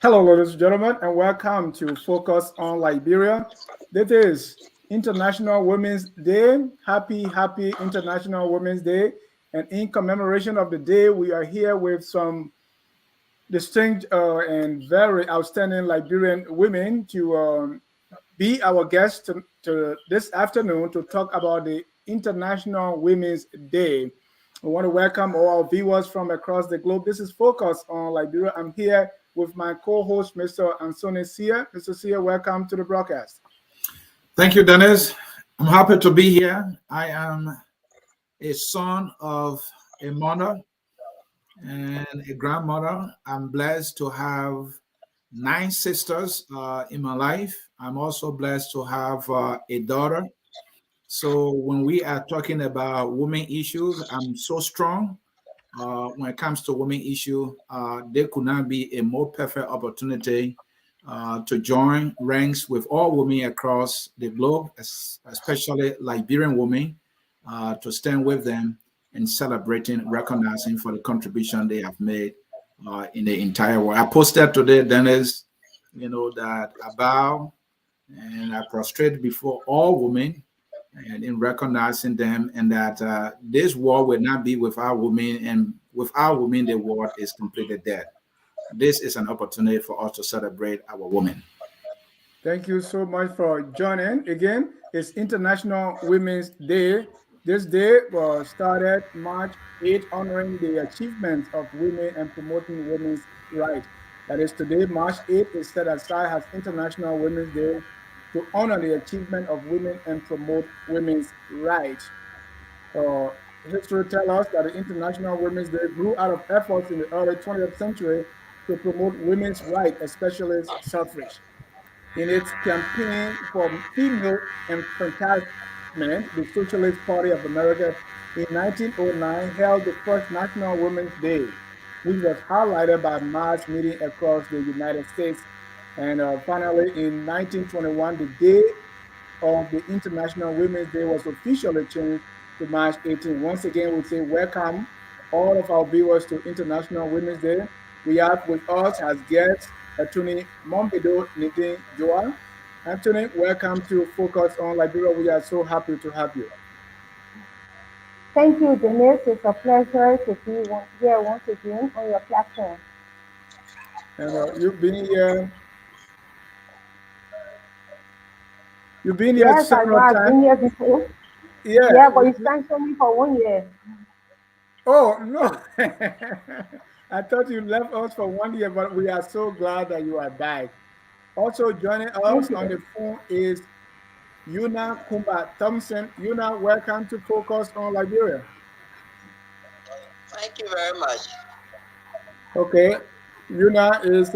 Hello, ladies and gentlemen, and welcome to Focus on Liberia. This is International Women's Day. Happy International Women's Day. And in commemoration of the day, we are here with some distinct and very outstanding Liberian women to be our guests to this afternoon to talk about the International Women's Day. I want to welcome all our viewers from across the globe. This is Focus on Liberia. I'm here with my co-host, Mr. Ansoni Sia. Mr. Sia, welcome to the broadcast. Thank you, Dennis. I'm happy to be here. I am a son of a mother and a grandmother. I'm blessed to have 9 sisters in my life. I'm also blessed to have a daughter. So when we are talking about women issues, I'm so strong. When it comes to women issue, there could not be a more perfect opportunity to join ranks with all women across the globe, especially Liberian women, to stand with them in celebrating, recognizing for the contribution they have made in the entire world. I posted today, Dennis, that I bow and I prostrate before all women and in recognizing them, and that this war will not be without women, and without women, the world is completely dead. This is an opportunity for us to celebrate our women. Thank you so much for joining. Again, it's International Women's Day. This day was started March 8, honoring the achievements of women and promoting women's rights. That is today, March 8th, is set aside as International Women's Day to honor the achievement of women and promote women's rights. Uh, History tells us that the International Women's Day grew out of efforts in the early 20th century to promote women's rights, especially suffrage. In its campaign for female enfranchisement, the Socialist Party of America in 1909 held the first National Women's Day, which was highlighted by mass meetings across the United States. And finally, in 1921, the day of the International Women's Day was officially changed to March 18. Once again, we say welcome all of our viewers to International Women's Day. We have with us as guests Atty. Mmonbeydo, Nadine, Joah. Anthony, welcome to Focus on Liberia. We are so happy to have you. Thank you, Dennis. It's a pleasure to be here once again on your platform. And you've been here. You've been here Yes, I know. several I've been times. here before. Yeah. Yeah, but you sanctioned me for 1 year. Oh no. I thought you left us for 1 year, but we are so glad that you are back. Also joining us Thank on you. the phone is Kumba Thompson. Yuna, welcome to Focus on Liberia. Thank you very much. Okay, Yuna is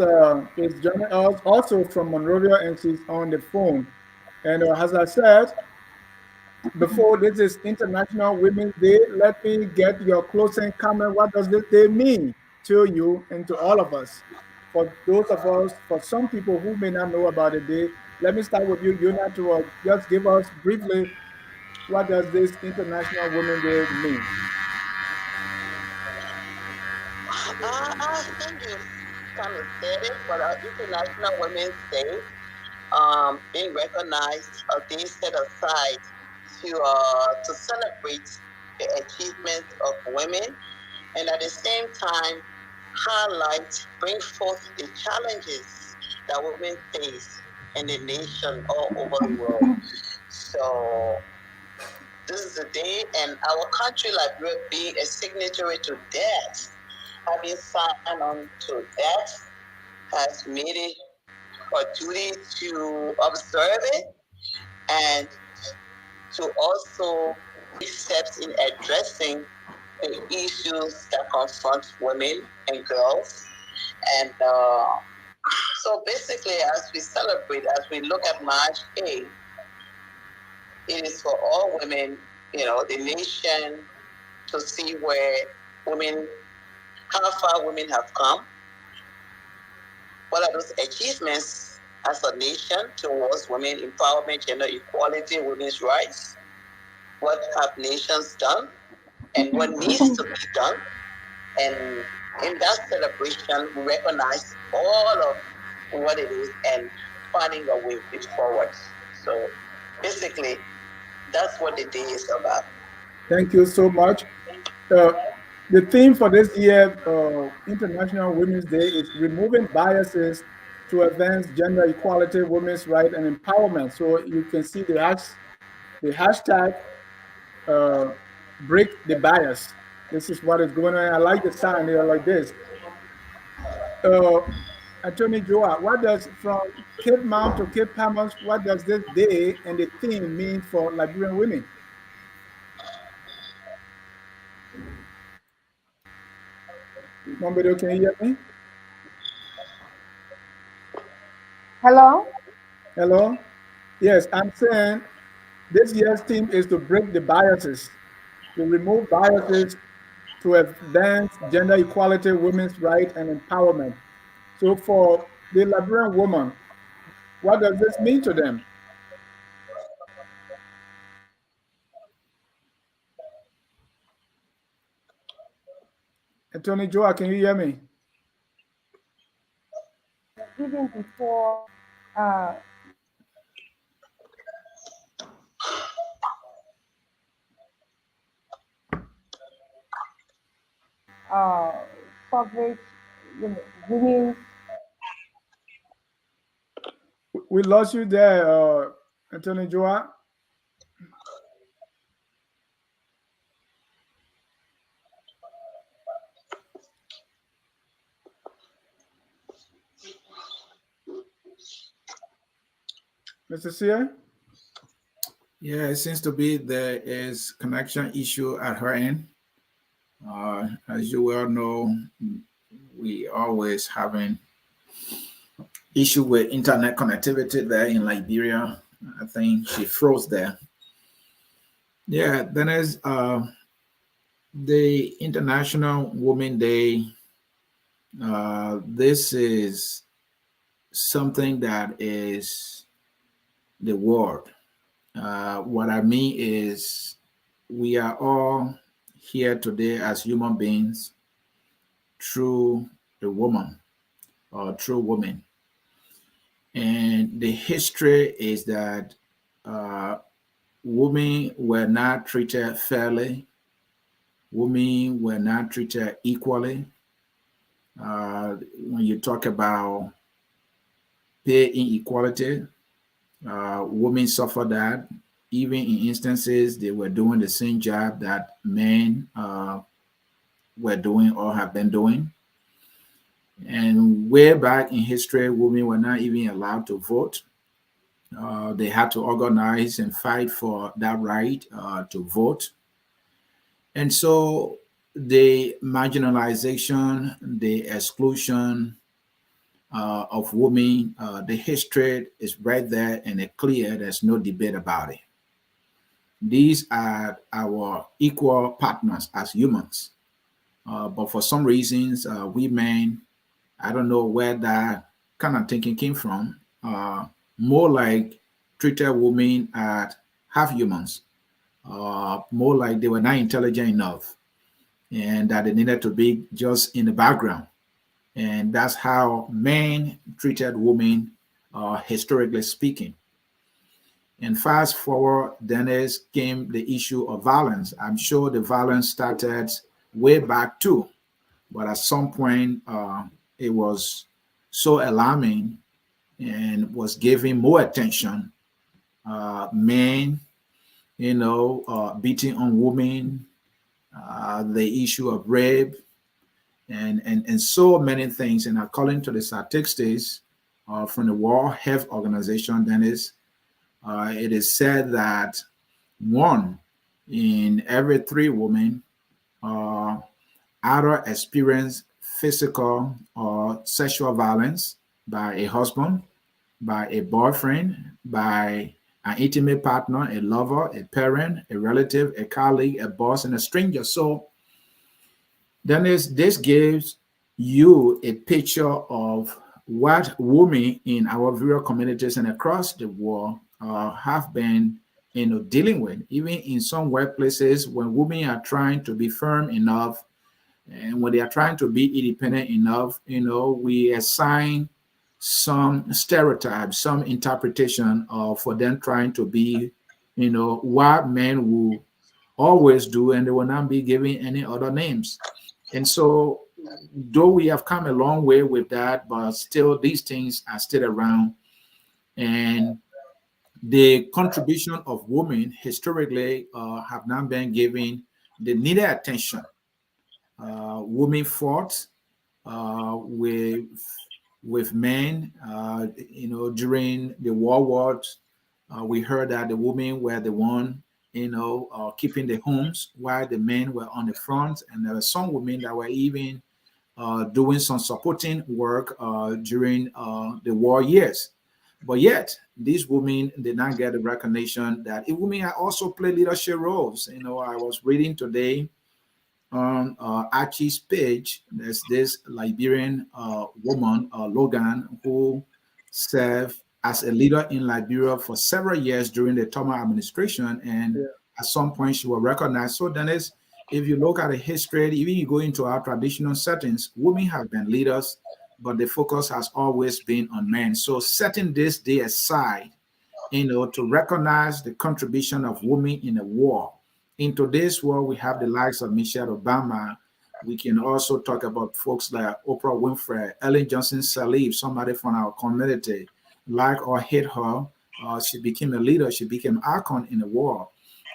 joining us also from Monrovia, and she's on the phone. And as I said before, this is International Women's Day. Let me get your closing comment. What does this day mean to you and to all of us? For those of us, for some people who may not know about the day, let me start with you, Yuna, to just give us briefly what does this International Women's Day mean? I think you kind of said it, but International Women's Day, being recognized, being set aside to celebrate the achievements of women, and at the same time highlight, bring forth the challenges that women face in the nation all over the world. So this is the day, and our country, Liberia, being a signatory to that, having signed on to that, has made it a duty to observe it and to also take steps in addressing the issues that confront women and girls. And so basically, as we celebrate, as we look at March 8th, it is for all women, the nation, to see where women, how far women have come, what are those achievements as a nation towards women empowerment, gender equality, women's rights, what have nations done, and what needs to be done. And in that celebration, we recognize all of what it is and finding a way forward. So basically, that's what the day is about. Thank you so much. The theme for this year, International Women's Day, is removing biases to advance gender equality, women's rights, and empowerment. So you can see the hashtag break the bias. This is what is going on. I like the sign there like this. Uh, Attorney Joah, what does from Cape Mount to Cape Palmas, what does this day and the theme mean for Liberian women? Mmonbeydo, can you hear me? Hello? Hello? Yes, I'm saying this year's theme is to break the biases, to remove biases to advance gender equality, women's rights, and empowerment. So for the Liberian woman, what does this mean to them? Attorney Joah, can you hear me? Even before uh, coverage, women's. We lost you there, Attorney Joah. Mr. Sear? Yeah, it seems to be there is connection issue at her end. As you well know, we always having issue with internet connectivity there in Liberia. I think she froze there. Yeah, then is the International Women Day. This is something that is the word. What I mean is we are all here today as human beings through a woman or through women. And the history is that women were not treated fairly, women were not treated equally. When you talk about pay inequality, women suffer that. Even in instances they were doing the same job that men were doing or have been doing. And way back in history, women were not even allowed to vote. They had to organize and fight for that right to vote. And so the marginalization, the exclusion of women, the history is right there and it's clear. There's no debate about it. These are our equal partners as humans. But for some reasons, we men, I don't know where that kind of thinking came from, more like treated women as half humans, more like they were not intelligent enough and that they needed to be just in the background. And that's how men treated women, historically speaking. And fast forward, then came the issue of violence. I'm sure the violence started way back too, but at some point it was so alarming and was giving more attention. Men, beating on women, the issue of rape, and so many things. And according to the statistics from the World Health Organization, Dennis, it is said that 1 in every 3 women either experience physical or sexual violence by a husband, by a boyfriend, by an intimate partner, a lover, a parent, a relative, a colleague, a boss, and a stranger. So then this gives you a picture of what women in our various communities and across the world have been dealing with. Even in some workplaces, when women are trying to be firm enough and when they are trying to be independent enough, we assign some stereotypes, some interpretation for them trying to be, what men will always do, and they will not be giving any other names. And so, though we have come a long way with that, but still these things are still around. And the contribution of women historically have not been given the needed attention. Women fought with men, during the World Wars. We heard that the women were the one, keeping the homes while the men were on the front. And there were some women that were even doing some supporting work during the war years. But yet, these women did not get the recognition that women also play leadership roles. I was reading today on Atty's page. There's this Liberian woman, Logan, who served as a leader in Liberia for several years during the Thompson administration, and at some point she was recognized. So Dennis, if you look at the history, even you go into our traditional settings, women have been leaders, but the focus has always been on men. So setting this day aside, to recognize the contribution of women in the war. In today's world, we have the likes of Michelle Obama. We can also talk about folks like Oprah Winfrey, Ellen Johnson Sirleaf, somebody from our community. Like or hate her, she became a leader. She became icon in the war.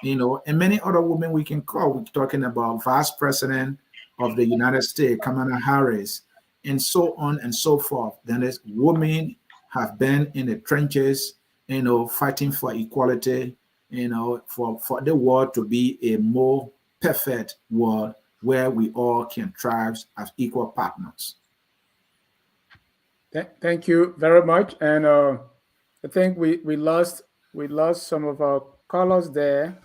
And many other women we can call. We're talking about Vice President of the United States, Kamala Harris, and so on and so forth. Then there's women have been in the trenches, fighting for equality, for the world to be a more perfect world where we all can thrive as equal partners. Thank you very much. And I think we lost some of our callers there.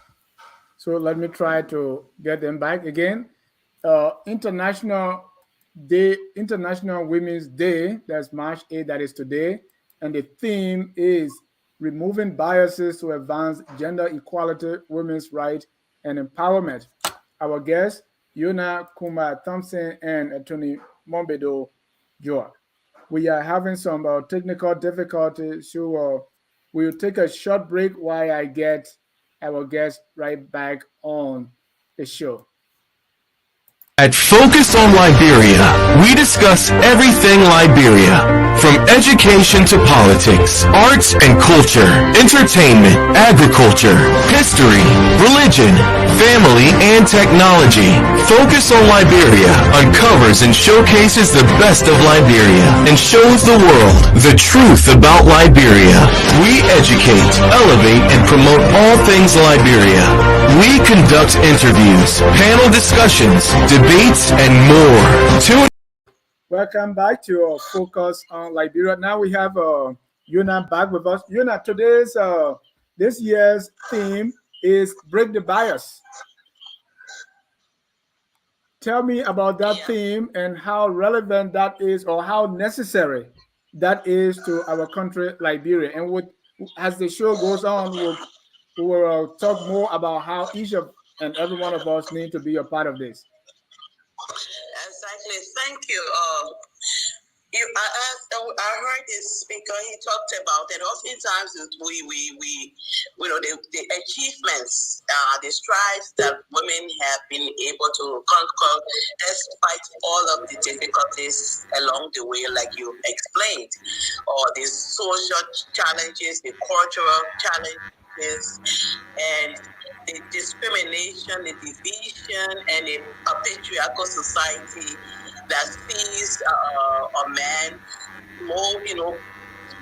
So let me try to get them back again. International Women's Day, that's March 8th, that is today. And the theme is removing biases to advance gender equality, women's rights, and empowerment. Our guests, Yona Kumba Thompson and Atty. Mmonbeydo Joah. We are having some technical difficulties, so we'll take a short break while I get our guests right back on the show. At Focus on Liberia, we discuss everything Liberia, from education to politics, arts and culture, entertainment, agriculture, history, religion, family, and technology. Focus on Liberia uncovers and showcases the best of Liberia and shows the world the truth about Liberia. We educate, elevate, and promote all things Liberia. We conduct interviews, panel discussions, debates, and more. Welcome back to Focus on Liberia. Now we have Yona back with us. Yona, today's this year's theme is Break the Bias. Tell me about that theme and how relevant that is, or how necessary that is to our country, Liberia. And as the show goes on, we will talk more about how each and every one of us need to be a part of this. Exactly. Thank you. I heard this speaker. He talked about that. Oftentimes, the achievements, the strides that women have been able to conquer, despite all of the difficulties along the way, like you explained, or the social challenges, the cultural challenges, and the discrimination, the division, and a patriarchal society that sees a man more,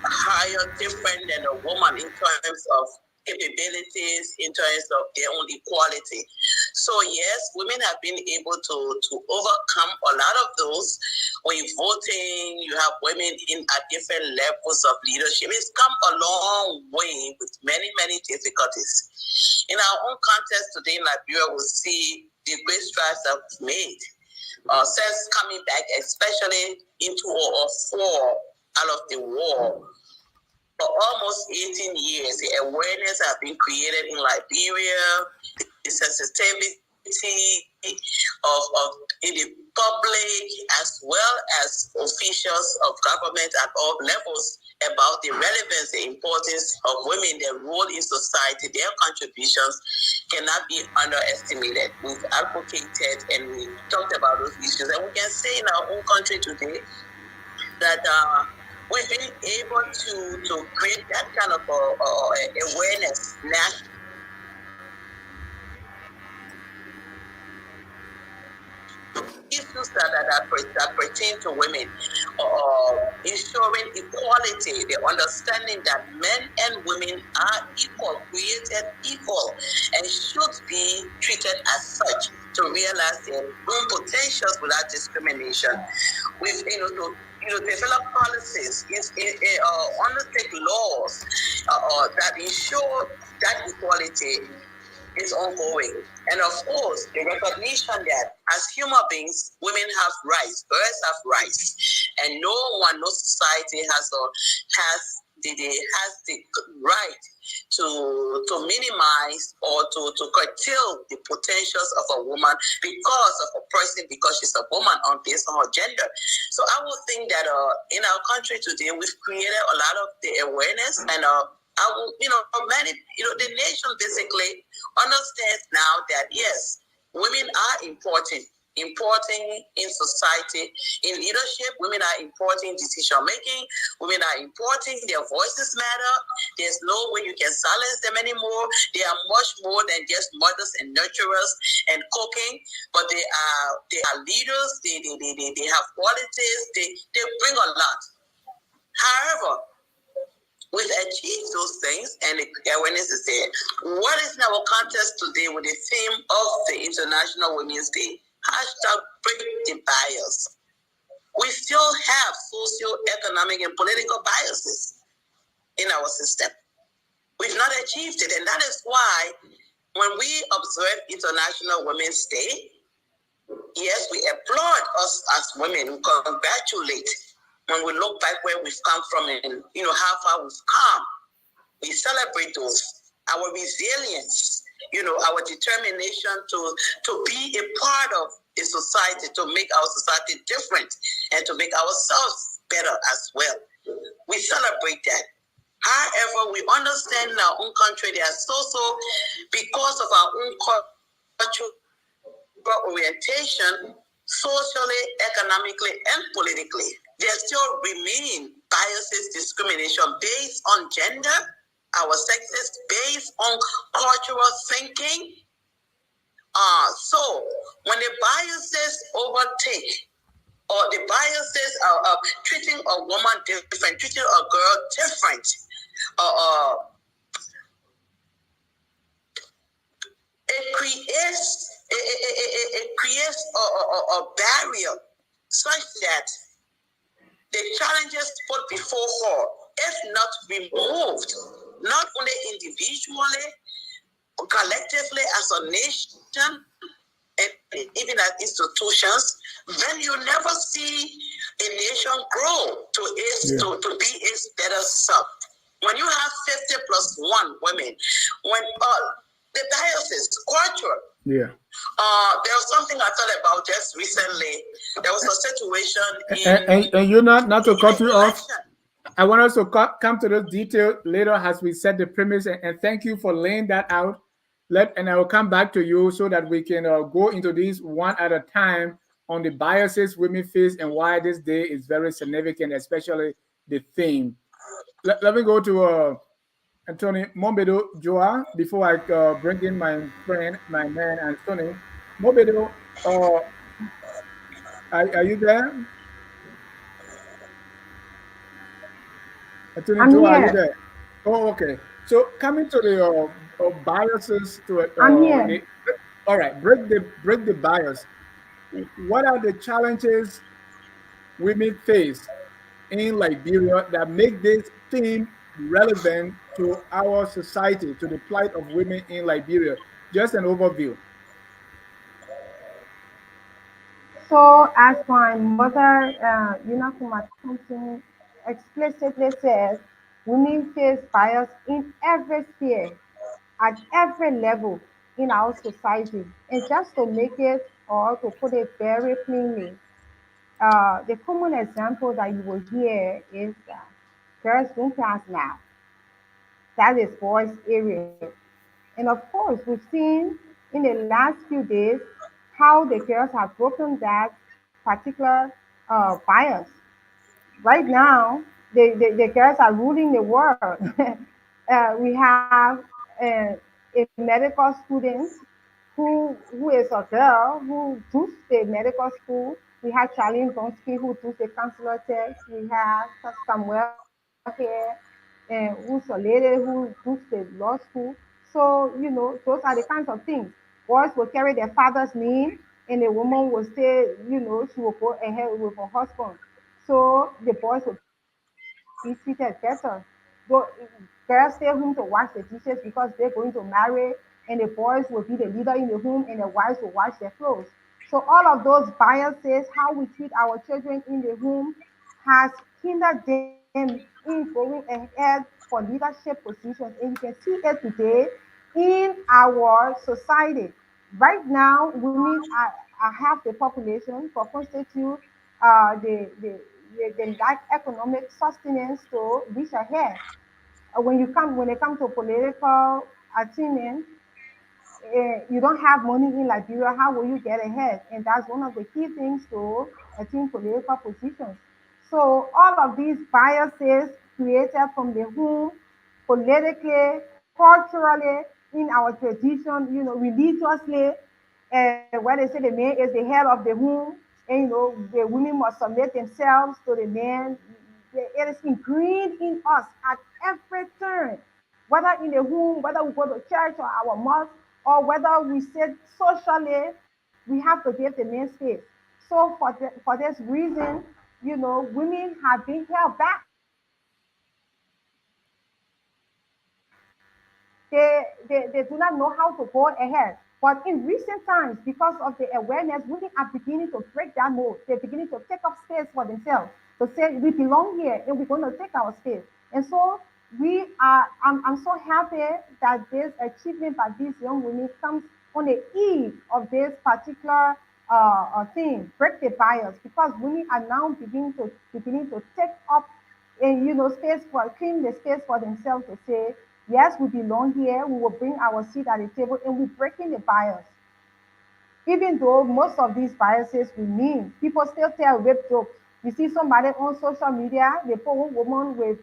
higher, different than a woman in terms of capabilities, in terms of their own equality. So yes, women have been able to overcome a lot of those. When voting, you have women at different levels of leadership. It's come a long way with many, many difficulties. In our own context today in Liberia, we'll see the great strides that we've made. Since coming back, especially in 2004, out of the war, for almost 18 years, the awareness has been created in Liberia, the sensitivity of in the public as well as officials of government at all levels about the relevance, the importance of women, their role in society, their contributions cannot be underestimated. We've advocated and we talked about those issues, and we can say in our own country today that we've been able to create that kind of awareness nationally. Issues that pertain to women, ensuring equality, the understanding that men and women are equal, created equal, and should be treated as such to realize their own potentials without discrimination. We've develop policies, undertake laws that ensure that equality is ongoing. And of course, the recognition that as human beings, women have rights, girls have rights, and no society has the right to minimize or to curtail the potentials of a woman because of a person, because she's a woman based on her gender. So I would think that in our country today, we've created a lot of the awareness, and the nation basically understands now that yes, women are important in society, in leadership. Women are important in decision making. Women are important. Their voices matter. There's no way you can silence them anymore. They are much more than just mothers and nurturers and cooking, but they are leaders. They have qualities. They bring a lot. However, we've achieved those things, and the awareness is there. What is in our contest today with the theme of the International Women's Day? #Break the bias. We still have socio-economic and political biases in our system. We've not achieved it, and that is why when we observe International Women's Day, yes, we applaud us as women, we congratulate. When we look back where we've come from and how far we've come, we celebrate those, our resilience, our determination to be a part of a society, to make our society different and to make ourselves better as well. We celebrate that. However, we understand in our own country there are because of our own cultural orientation, socially, economically, and politically, there still remain biases, discrimination based on gender, our sexes, based on cultural thinking. So when the biases overtake, or the biases of treating a woman different, treating a girl different, it creates a barrier such that the challenges put before her, if not removed, not only individually, collectively as a nation, and even as institutions, then you never see a nation grow to be its better self. When you have 50 plus 1 women, when the biases, culture. Yeah. There was something I thought about just recently. There was a situation and you're not to cut you off. I want us to come to those details later as we set the premise, and thank you for laying that out. And I will come back to you so that we can go into these one at a time on the biases women face and why this day is very significant, especially the theme. Let me go to Anthony Mmonbeydo Joah before I bring in my friend, my man Anthony. Mmonbeydo, are you there? Anthony I'm Joah, are you here. there? Oh, okay. So coming to the biases to I'm here. all right, break the bias. What are the challenges women face in Liberia that make this theme relevant to our society, to the plight of women in Liberia? Just an overview. So, as my mother, Kumba Thompson, explicitly says, women face bias in every sphere, at every level, in our society. And just to make it or to put it very plainly, the common example that you will hear is that girls don't pass math. That is boys' area. And of course, we've seen in the last few days how the girls have broken that particular bias. Right now, the girls are ruling the world. We have uh, a medical student who is a girl who does the medical school. We have Charlene Gonski who does the counselor test. We have Samuel here, who's a lady who does the law school. So, those are the kinds of things. Boys will carry their father's name, and the woman will say, she will go ahead with her husband. So the boys will be treated better. But girls stay home to wash the dishes because they're going to marry, and the boys will be the leader in the home, and the wives will wash their clothes. So all of those biases, how we treat our children in the home, has hindered them in going ahead for leadership positions. And you can see it today in our society. Right now, women are half the population, but constitute the lack economic sustenance to reach ahead. When it comes to political attainment, you don't have money in Liberia, how will you get ahead? And that's one of the key things to attain political positions. So all of these biases created from the home, politically, culturally, in our tradition, religiously, where they say the man is the head of the home, and the women must submit themselves to the man. It is ingrained in us at every turn, whether in the home, whether we go to church or our mosque, or whether we sit socially, we have to give the men space. So for this reason, women have been held back. They do not know how to go ahead. But in recent times, because of the awareness, women are beginning to break that mold. They're beginning to take up space for themselves, to say we belong here and we're going to take our space. And so I'm so happy that this achievement by these young women comes on the eve of this particular thing, break the bias, because women are now beginning to take up and space for clean the space for themselves to say, yes, we belong here, we will bring our seat at the table, and we're breaking the bias. Even though most of these biases remain, people still tell rape jokes. You see somebody on social media, they put one woman with,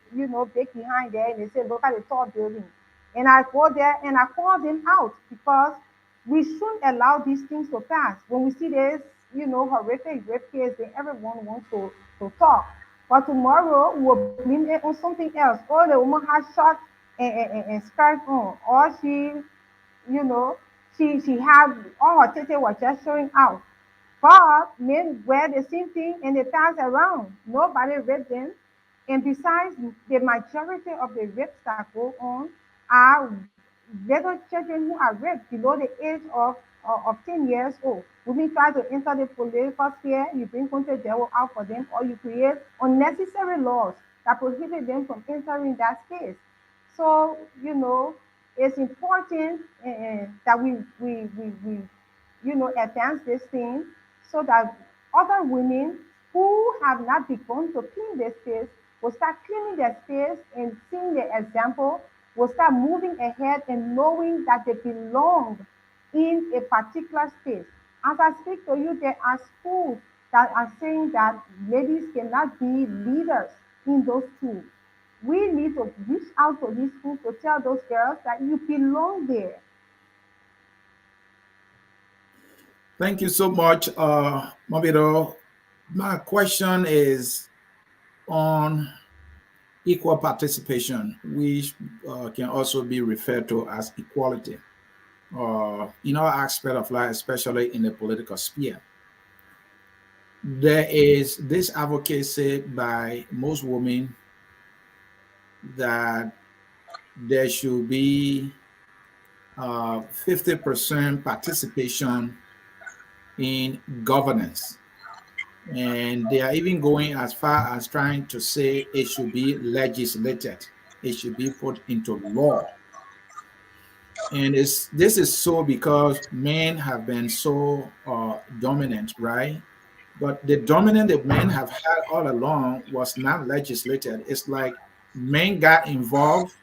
big behind there, and they say, look at the tall building. And I go there and I call them out because we shouldn't allow these things to pass. When we see this, horrific rape case, then everyone wants to talk. But tomorrow we'll blame it on something else. Oh, the woman has short and skirt on, or you know, she had all her tete was just showing out. But men wear the same thing and they pass around. Nobody raped them. And besides, the majority of the rapes that go on are little children who are raped below the age of 10 years old. Women try to enter the political sphere, you bring country devil out for them, or you create unnecessary laws that prohibit them from entering that space. So, it's important that we advance this thing so that other women who have not begun to clean their space will start cleaning their space and seeing the example, will start moving ahead and knowing that they belong in a particular space. As I speak to you, there are schools that are saying that ladies cannot be leaders in those schools. We need to reach out to these schools to tell those girls that you belong there. Thank you so much, Mmonbeydo. My question is on equal participation, which can also be referred to as equality, in all aspects of life, especially in the political sphere. There is this advocacy by most women that there should be 50% participation in governance. And they are even going as far as trying to say it should be legislated, it should be put into law. And this is so because men have been so dominant, right? But the dominant that men have had all along was not legislated. It's like men got involved.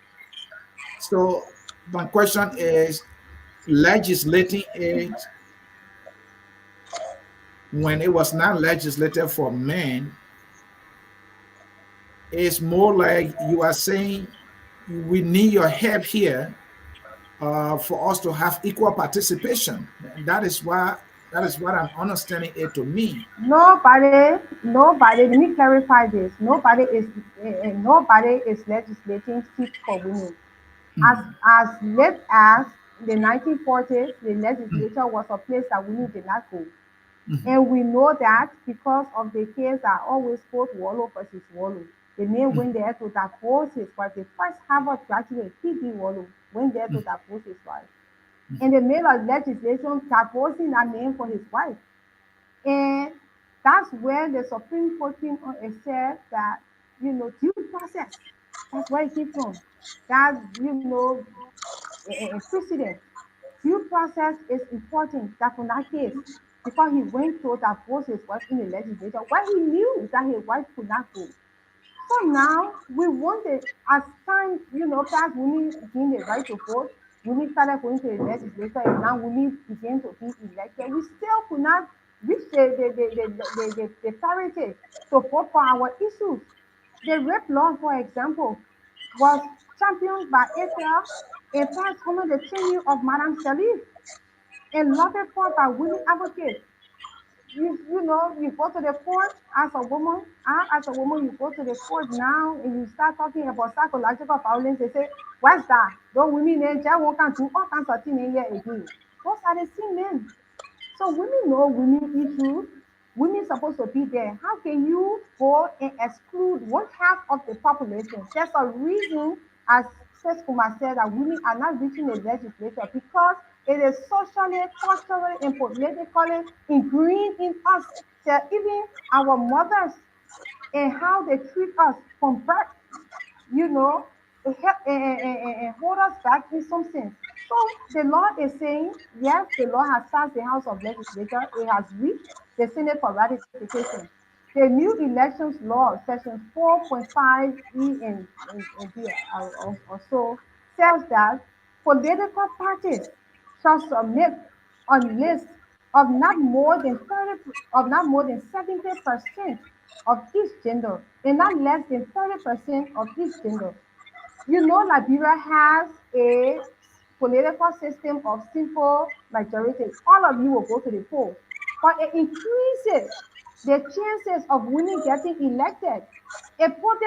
So my question is, legislating it when it was not legislated for men is more like you are saying we need your help here for us to have equal participation. And that is what I'm understanding it to mean. Nobody. Let me clarify this. Nobody is legislating seats for women. As Mm, as late as the 1940s, the mm, legislature was a place that women did not go. mm, And we know that because of the case that always quote Wallow versus Wallow. The man mm, went there to divorce his wife. The first Harvard graduate, P.D. Wallow, went there to mm, divorce his wife. mm. And they made a legislation divorcing that man for his wife. And that's where the Supreme Court came on and said that, due process, that's where it came from. That, a precedent. Due process is important. That for that case, because he went to divorce his wife in the legislature, when he knew that his wife could not go. So now we wanted, as time, passed, women gained the right to vote. Women started going to the legislature, and now women began to be elected. We still could not reach the parity to vote for our issues. The rape law, for example, was championed by APL and passed under the tenure of Madame Salif and lobbied for by women advocates. You go to the court as a woman. As a woman, you go to the court now and you start talking about psychological violence. They say, what's that? Don't women in jail won't can do all kinds of things in here again. Those are the same men. So women know women issues. Women supposed to be there. How can you go and exclude one half of the population? There's a reason, as Ms. Kumba said, that women are not reaching the legislature because it is socially, culturally, and politically ingrained in us that even our mothers and how they treat us from birth, you know, and hold us back in some sense. So the law is saying, yes, the law has passed the House of Legislature. It has reached the Senate for ratification. The new elections law, section 4.5E and B or so, says that political parties shall submit a list of not more than 70% of each gender and not less than 30% of each gender. Liberia has a political system of simple majority. All of you will go to the polls, but it increases the chances of women getting elected. It put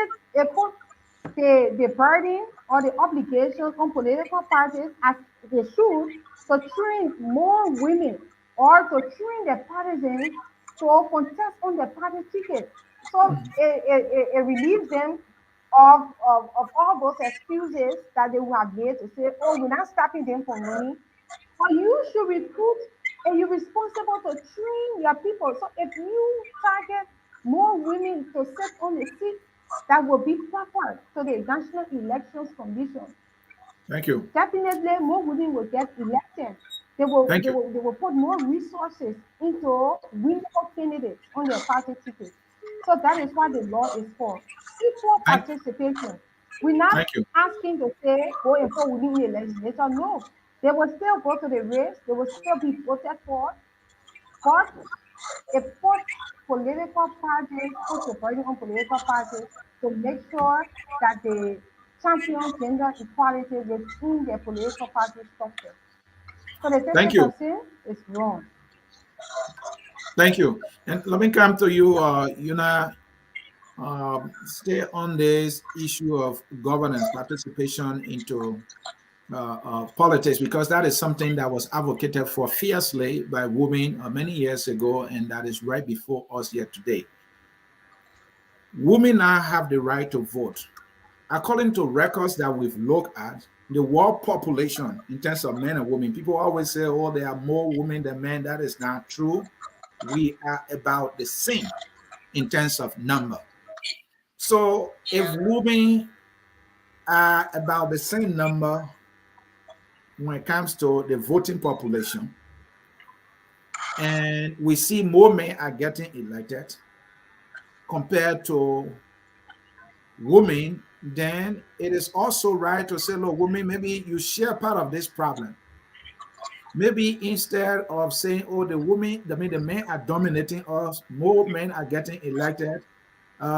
the burden or the obligation on political parties as they should to train more women or to train their partisans to contest on the party ticket. So it relieves them of all those excuses that they would have made to say, oh, we're not stopping them from running. But you should recruit and you're responsible to train your people. So if you target more women to sit on the seat that will be proper to the National Elections Commission, Thank you. definitely more women will get elected. They will, Thank they you. will, they will put more resources into winnable candidates on their party tickets. So that is what the law is for. Equal Thank, participation. We're not thank you. asking to say go and vote within the legislature. No. They will still go to the race, they will still be voted for, but it puts political parties, puts the burden on political parties to make sure that they champion gender equality within their political party structure. So the Thank you. 50% is wrong. Thank you. And let me come to you, Yuna. Stay on this issue of governance participation into politics, because that is something that was advocated for fiercely by women many years ago, and that is right before us here today. Women now have the right to vote. According to records that we've looked at, the world population in terms of men and women, people always say, oh, there are more women than men. That is not true. We are about the same in terms of number. So if women are about the same number, when it comes to the voting population, and we see more men are getting elected compared to women, then it is also right to say, look, women, maybe you share part of this problem. Maybe instead of saying, oh, the men are dominating us, more men are getting elected,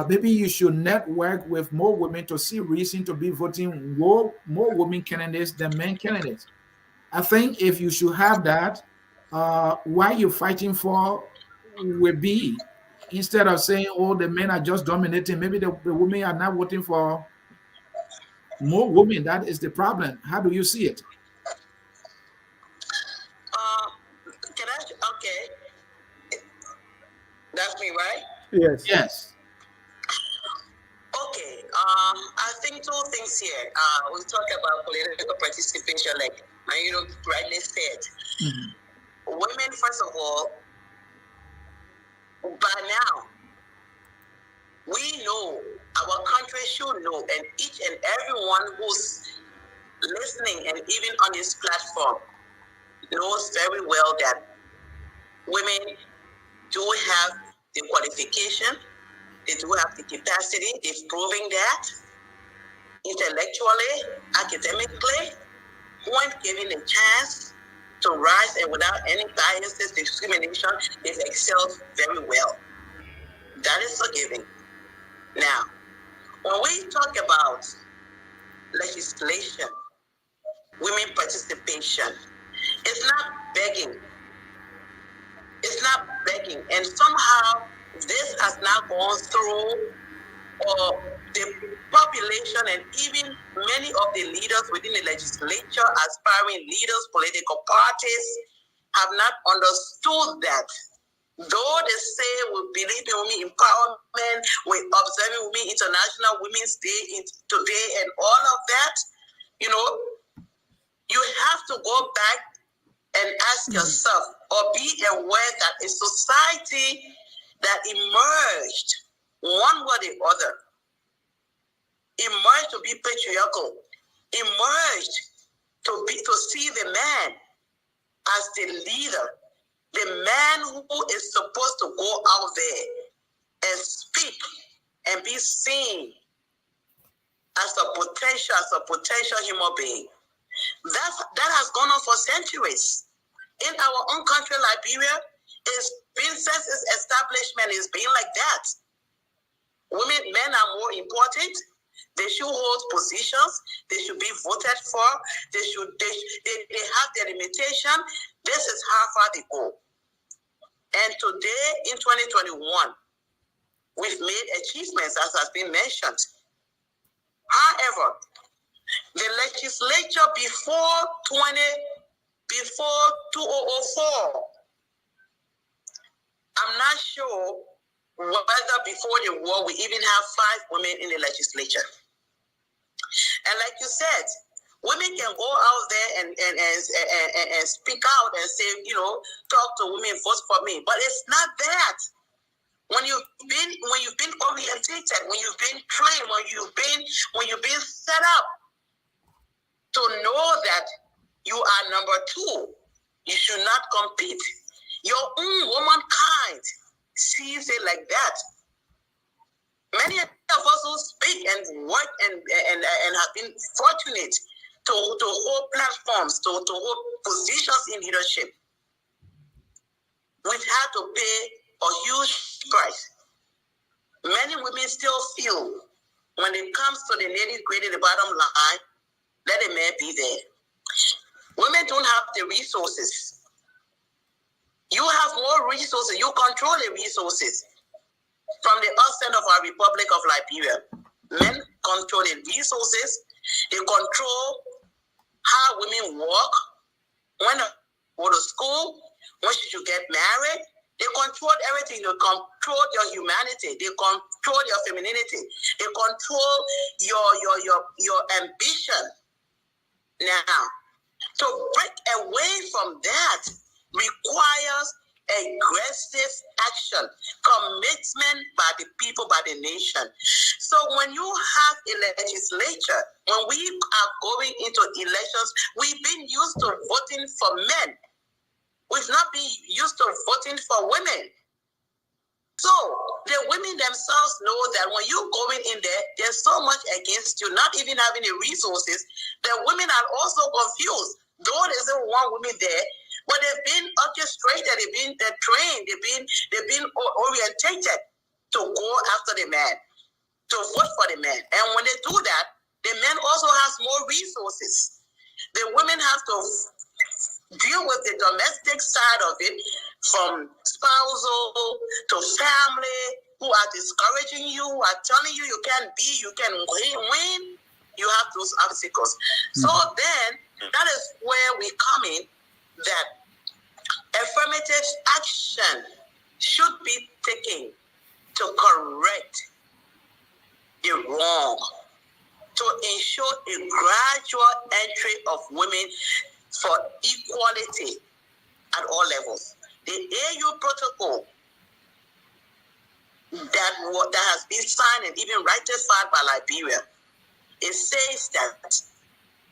maybe you should network with more women to see reason to be voting more women candidates than men candidates. I think if you should have that, why you're fighting for will be, instead of saying, oh, the men are just dominating, maybe the women are not voting for more women. That is the problem. How do you see it? Can I? Okay, that's me, right? Yes. Yes. Okay. I think two things here. We talk about political participation, like you rightly said. Mhm. Women, first of all, by now, we know, our country should know, and each and everyone who's listening and even on this platform knows very well that women do have the qualification, they do have the capacity, they've proven that intellectually, academically, when given a chance to rise and without any biases, discrimination, they've excelled very well. That is forgiving. Now, when we talk about legislation, women participation, it's not begging. It's not begging. And somehow this has now gone through the population and even many of the leaders within the legislature, aspiring leaders, political parties, have not understood that. Though they say we believe in women empowerment, we're observing Women International Women's Day today and all of that, you have to go back and ask yourself or be aware that a society that emerged one way or the other, emerged to be patriarchal, emerged to see the man as the leader, the man who is supposed to go out there and speak and be seen as a potential human being. That has gone on for centuries. In our own country, Liberia, since its establishment, it's been like that. Men are more important. They should hold positions. They should be voted for. They have their limitation. This is how far they go. And today, in 2021, we've made achievements, as has been mentioned. However, the legislature before 2004, I'm not sure whether before the war we even have 5 women in the legislature. And like you said, women can go out there and speak out and say, talk to women, vote for me. But it's not that. When you've been orientated, when you've been trained, when you've been set up to know that you are number 2, you should not compete. Your own womankind sees it like that. Many of us who speak and work and have been fortunate to hold platforms, to hold positions in leadership, we've had to pay a huge price. Many women still feel when it comes to the nitty-gritty, the bottom line, let a man be there. Women don't have the resources. You have more resources. You control the resources. From the outset of our Republic of Liberia, men control the resources. They control how women walk, when to go to school, when should you get married. They control everything. They control your humanity. They control your femininity. They control your ambition. Now, to break away from that requires aggressive action, commitment by the people, by the nation. So when you have a legislature, when we are going into elections, we've been used to voting for men. We've not been used to voting for women. So the women themselves know that when you're going in there, there's so much against you, not even having the resources. The women are also confused. Though there isn't one woman there, but they've been orchestrated, they're trained, they've been orientated to go after the man, to vote for the man. And when they do that, the man also has more resources. The women have to deal with the domestic side of it, from spousal to family, who are discouraging you, who are telling you you can win. You have those obstacles. So then, that is where we come in, that affirmative action should be taken to correct the wrong, to ensure a gradual entry of women for equality at all levels. The AU protocol that has been signed and even ratified by Liberia, it says that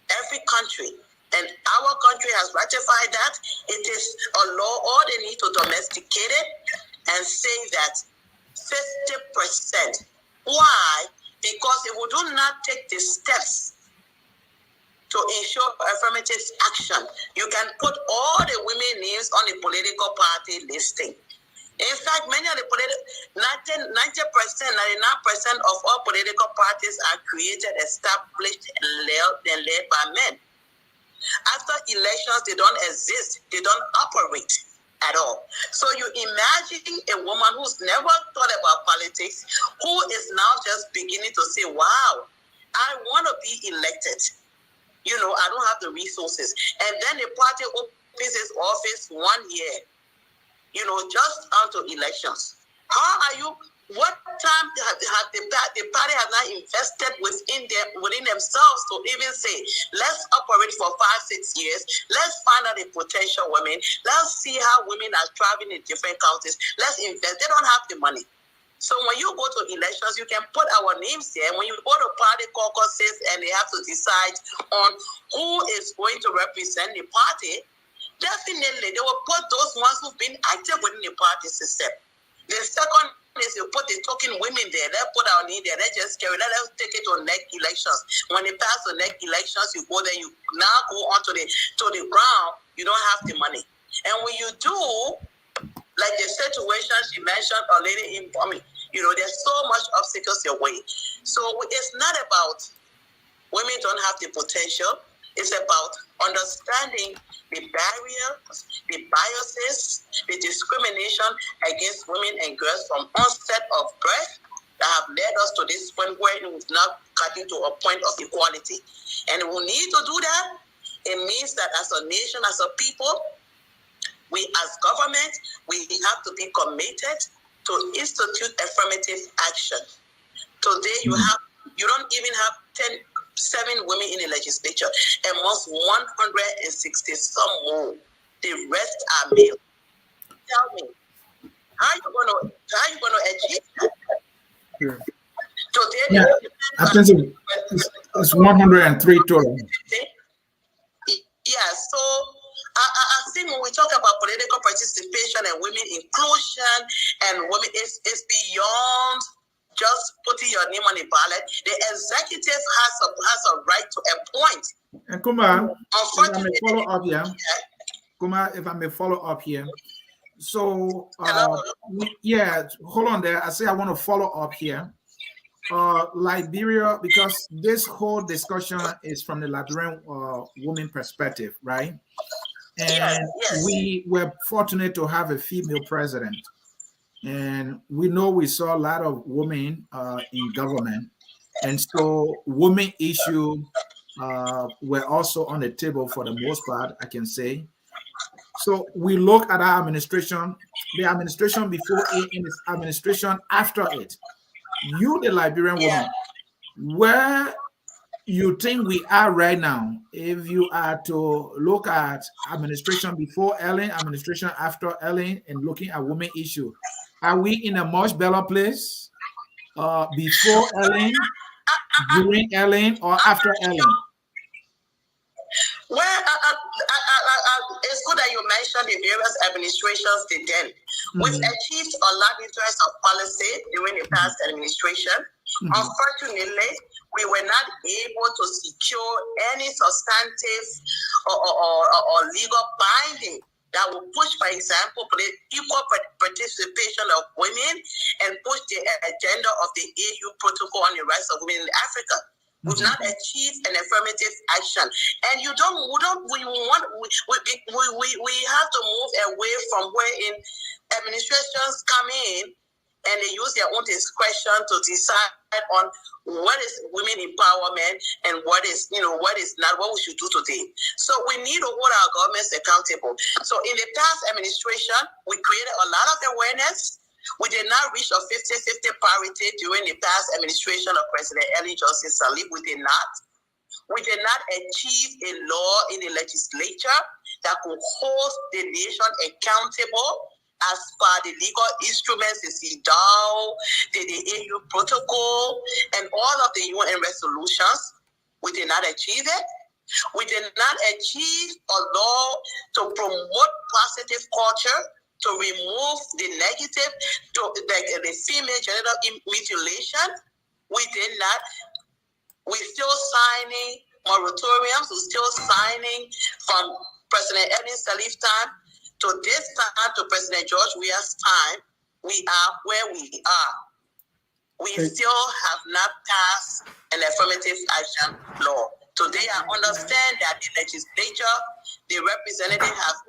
every country, and our country has ratified that, it is a law, or they need to domesticate it and say that 50%. Why? Because if we do not take the steps to ensure affirmative action, you can put all the women names on the political party listing. In fact, many of the 90%, 99% of all political parties are created, established, and led by men. After elections, they don't exist. They don't operate at all. So you imagine a woman who's never thought about politics, who is now just beginning to say, wow, I want to be elected. I don't have the resources. And then the party opens its office 1 year, just onto elections. How are you? What time have the party has not invested within themselves to even say, let's operate for 5-6 years. Let's find out the potential women. Let's see how women are traveling in different countries. Let's invest. They don't have the money. So when you go to elections, you can put our names there. When you go to party caucuses and they have to decide on who is going to represent the party, definitely they will put those ones who've been active within the party system. The second is you put the token women there. They put our name there. They just carry. Let us take it to next elections. When they pass the next elections, you go there. You now go onto the ground. You don't have the money. And when you do, like the situation she mentioned already, there's so much obstacles your way. So it's not about women don't have the potential. It's about understanding the barriers, the biases, the discrimination against women and girls from onset of birth that have led us to this point where we've now gotten to a point of equality. And we need to do that. It means that as a nation, as a people, we as government, we have to be committed to institute affirmative action. Today, you don't even have 7 women in the legislature, amongst 160 some more. The rest are male. Tell me, how you gonna achieve that? Yeah. Today, I think it's 103 total. Yeah, so I think when we talk about political participation and women inclusion and women, it's beyond just putting your name on the ballot. The executive has a right to appoint. And Kumba, if I may Unfortunately, follow up here. Kumba, if I may follow up here. So, hold on there. I say I want to follow up here. Liberia, because this whole discussion is from the Liberian woman perspective, right? And yes. We were fortunate to have a female president. And we saw a lot of women in government. And so women issues were also on the table for the most part, I can say. So we look at our administration, the administration before it and its administration after it. You, the Liberian woman, where you think we are right now, if you are to look at administration before Ellen, administration after Ellen, and looking at women issue, are we in a much better place before Ellen, during Ellen, or after Ellen? Well, it's good that you mentioned the various administrations they did. We've achieved a lot in terms of policy during the past administration. Unfortunately, we were not able to secure any substantive or legal binding that will push, for example, equal participation of women and push the agenda of the AU Protocol on the rights of women in Africa. We've not achieved an affirmative action, and we have to move away from wherein administrations come in and they use their own discretion to decide on what is women empowerment and what is not, what we should do today. So we need to hold our governments accountable. So in the past administration, we created a lot of awareness. We did not reach a 50-50 parity during the past administration of President Ellen Johnson Sirleaf. We did not. We did not achieve a law in the legislature that could hold the nation accountable as per the legal instruments, the CEDAW, the AU Protocol, and all of the UN resolutions. We did not achieve it. We did not achieve a law to promote positive culture, to remove the negative, the female genital mutilation. We did not. We're still signing moratoriums. We're still signing from President Ellen Sirleaf's time to this time, to President George Weah's time. We are where we are. We still have not passed an affirmative action law. Today, I understand that the legislature, the representatives have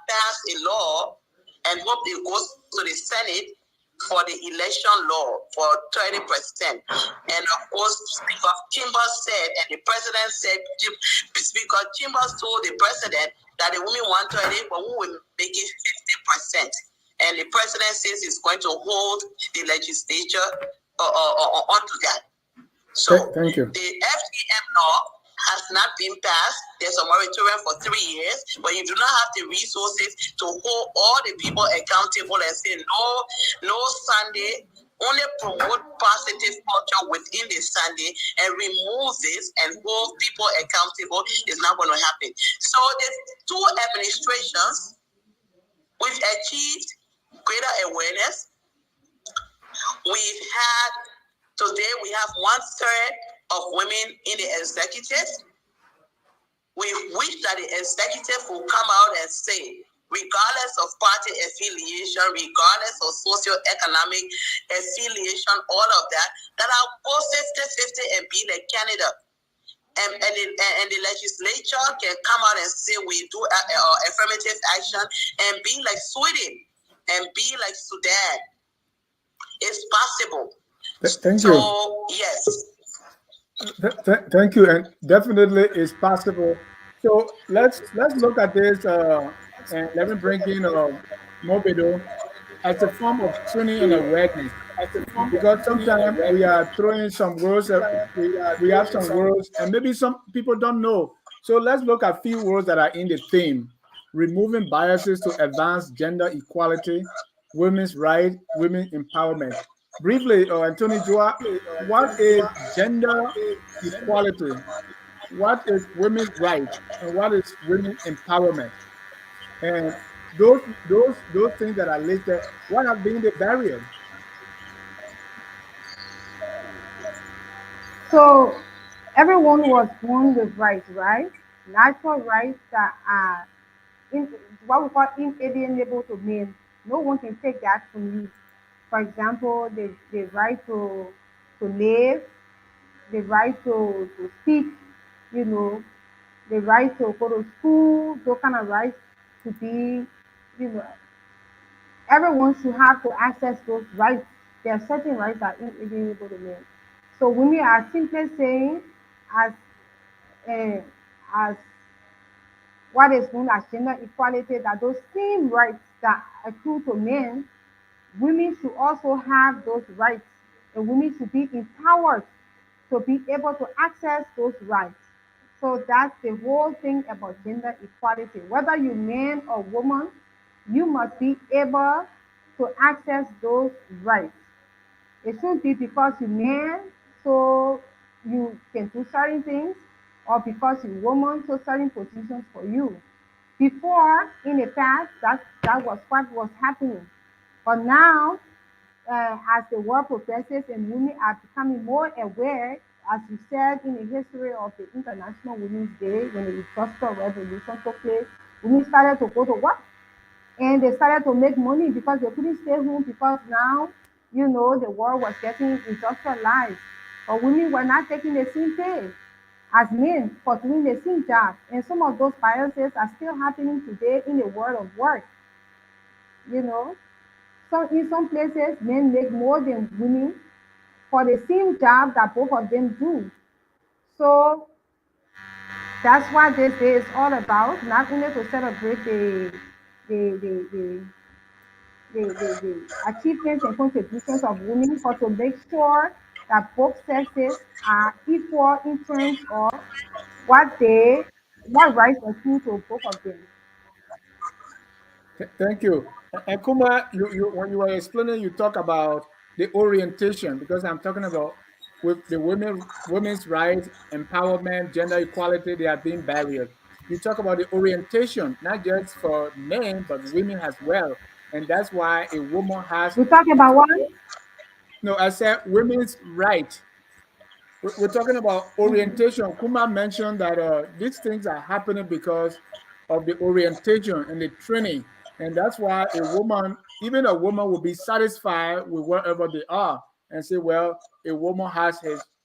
passed a law, and hope it goes to the Senate for the election law for 30%. And of course, Speaker Chambers said, and the president said, Speaker Chambers told the president that the women want 30, but we will make it 50%. And the president says he's going to hold the legislature onto that. So Thank you. the FGM law has not been passed. There's a moratorium for 3 years, but you do not have the resources to hold all the people accountable and say no Sunday, only promote positive culture within the Sunday and remove this and hold people accountable is not going to happen. So the two administrations, we've achieved greater awareness. Today we have 1/3 of women in the executive. We wish that the executive will come out and say, regardless of party affiliation, regardless of socioeconomic affiliation, all of that I'll go 50-50 and be the candidate. And the legislature can come out and say we do affirmative action and be like Sweden and be like Sudan. It's possible. Thank you. So, yes. Thank you, and definitely it's possible. So let's look at this, and let me bring in Mmonbeydo as a form of training and awareness. Because sometimes we are throwing some words, we have some words, and maybe some people don't know. So let's look at few words that are in the theme: removing biases to advance gender equality, women's rights, women empowerment. Briefly, Anthony, Joah, what is gender equality? What is women's rights? And what is women empowerment? And those things that are listed, what have been the barriers? So everyone was born with rights, right? Natural rights that are what we call inalienable to men. No one can take that from you. For example, the right to live, the right to speak, the right to go to school, those kind of rights to be, you know, everyone should have to access those rights. There are certain rights that are inalienable to men. So women are simply saying, as as what is known as gender equality, that those same rights that accrue to men, women should also have those rights, and women should be empowered to be able to access those rights. So that's the whole thing about gender equality. Whether you're man or woman, you must be able to access those rights. It shouldn't be because you're man, so you can do certain things, or because you're woman, so certain positions for you. Before, in the past, that was what was happening. But now, as the world progresses and women are becoming more aware, as you said in the history of the International Women's Day, when the Industrial Revolution took place, women started to go to work and they started to make money because they couldn't stay home because now, the world was getting industrialized. But women were not taking the same pay as men for doing the same job. And some of those biases are still happening today in the world of work, you know. So in some places, men make more than women for the same job that both of them do. So that's what this day is all about, not only to celebrate the, the, the, the achievements and contributions of women, but to make sure that both sexes are equal in terms of what rights accrue to both of them. Thank you. And Kumba, you when you were explaining, you talk about the orientation because I'm talking about with the women's rights, empowerment, gender equality. They are being barriers. You talk about the orientation, not just for men but women as well, and that's why a woman has. We talk about what? No, I said women's right. We're talking about orientation. Kuma mentioned that these things are happening because of the orientation and the training. And that's why even a woman will be satisfied with wherever they are and say, well, a woman has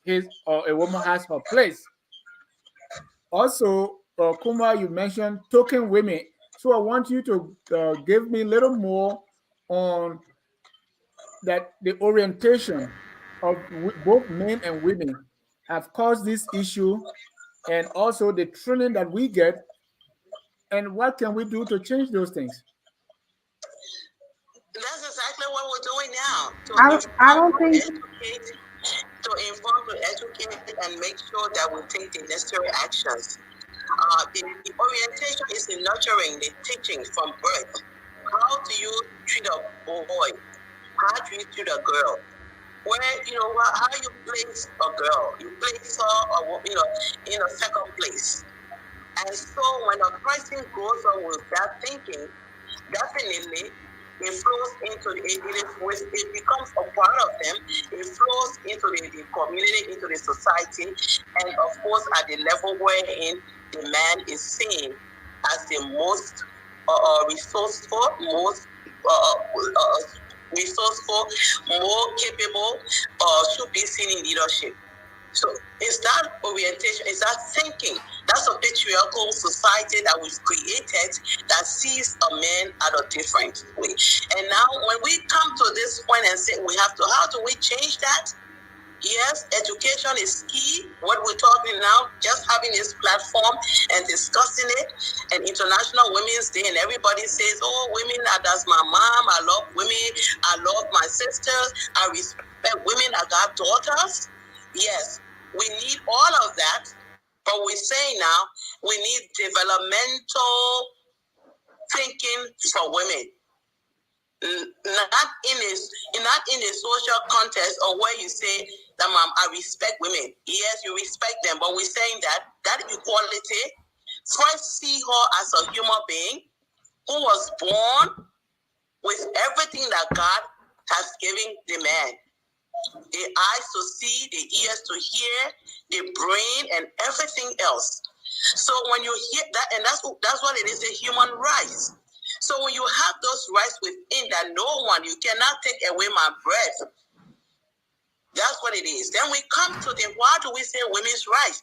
his or a woman has her place. Also, Kuma, you mentioned token women. So I want you to give me a little more on that the orientation of both men and women have caused this issue and also the training that we get and what can we do to change those things. That's exactly what we're doing now. I don't think To inform, to educate, and make sure that we take the necessary actions. The orientation is in nurturing, the teaching from birth. How do you treat a boy? How do you treat a girl? Where, how you place a girl, you place her, in a second place. And so when a person goes on with that thinking, definitely it flows into it becomes a part of them. It flows into the community, into the society, and of course at the level wherein the man is seen as the most resourceful, more capable, should be seen in leadership. So it's that orientation, it's that thinking. That's a patriarchal society that we've created that sees a man at a different way. And now when we come to this point and say how do we change that? Yes, education is key. What we're talking now, just having this platform and discussing it, and International Women's Day, and everybody says, oh, women, that's my mom, I love women, I love my sisters, I respect women, I got daughters. Yes, we need all of that, but we're saying now we need developmental thinking for women. Not in a social context or where you say that, mom, I respect women. Yes, you respect them, but we're saying that equality, first see her as a human being who was born with everything that God has given the man. The eyes to see, the ears to hear, the brain, and everything else. So when you hear that, and that's what it is, a human rights. So when you have those rights within that you cannot take away my breath. That's what it is. Then we come to why do we say women's rights?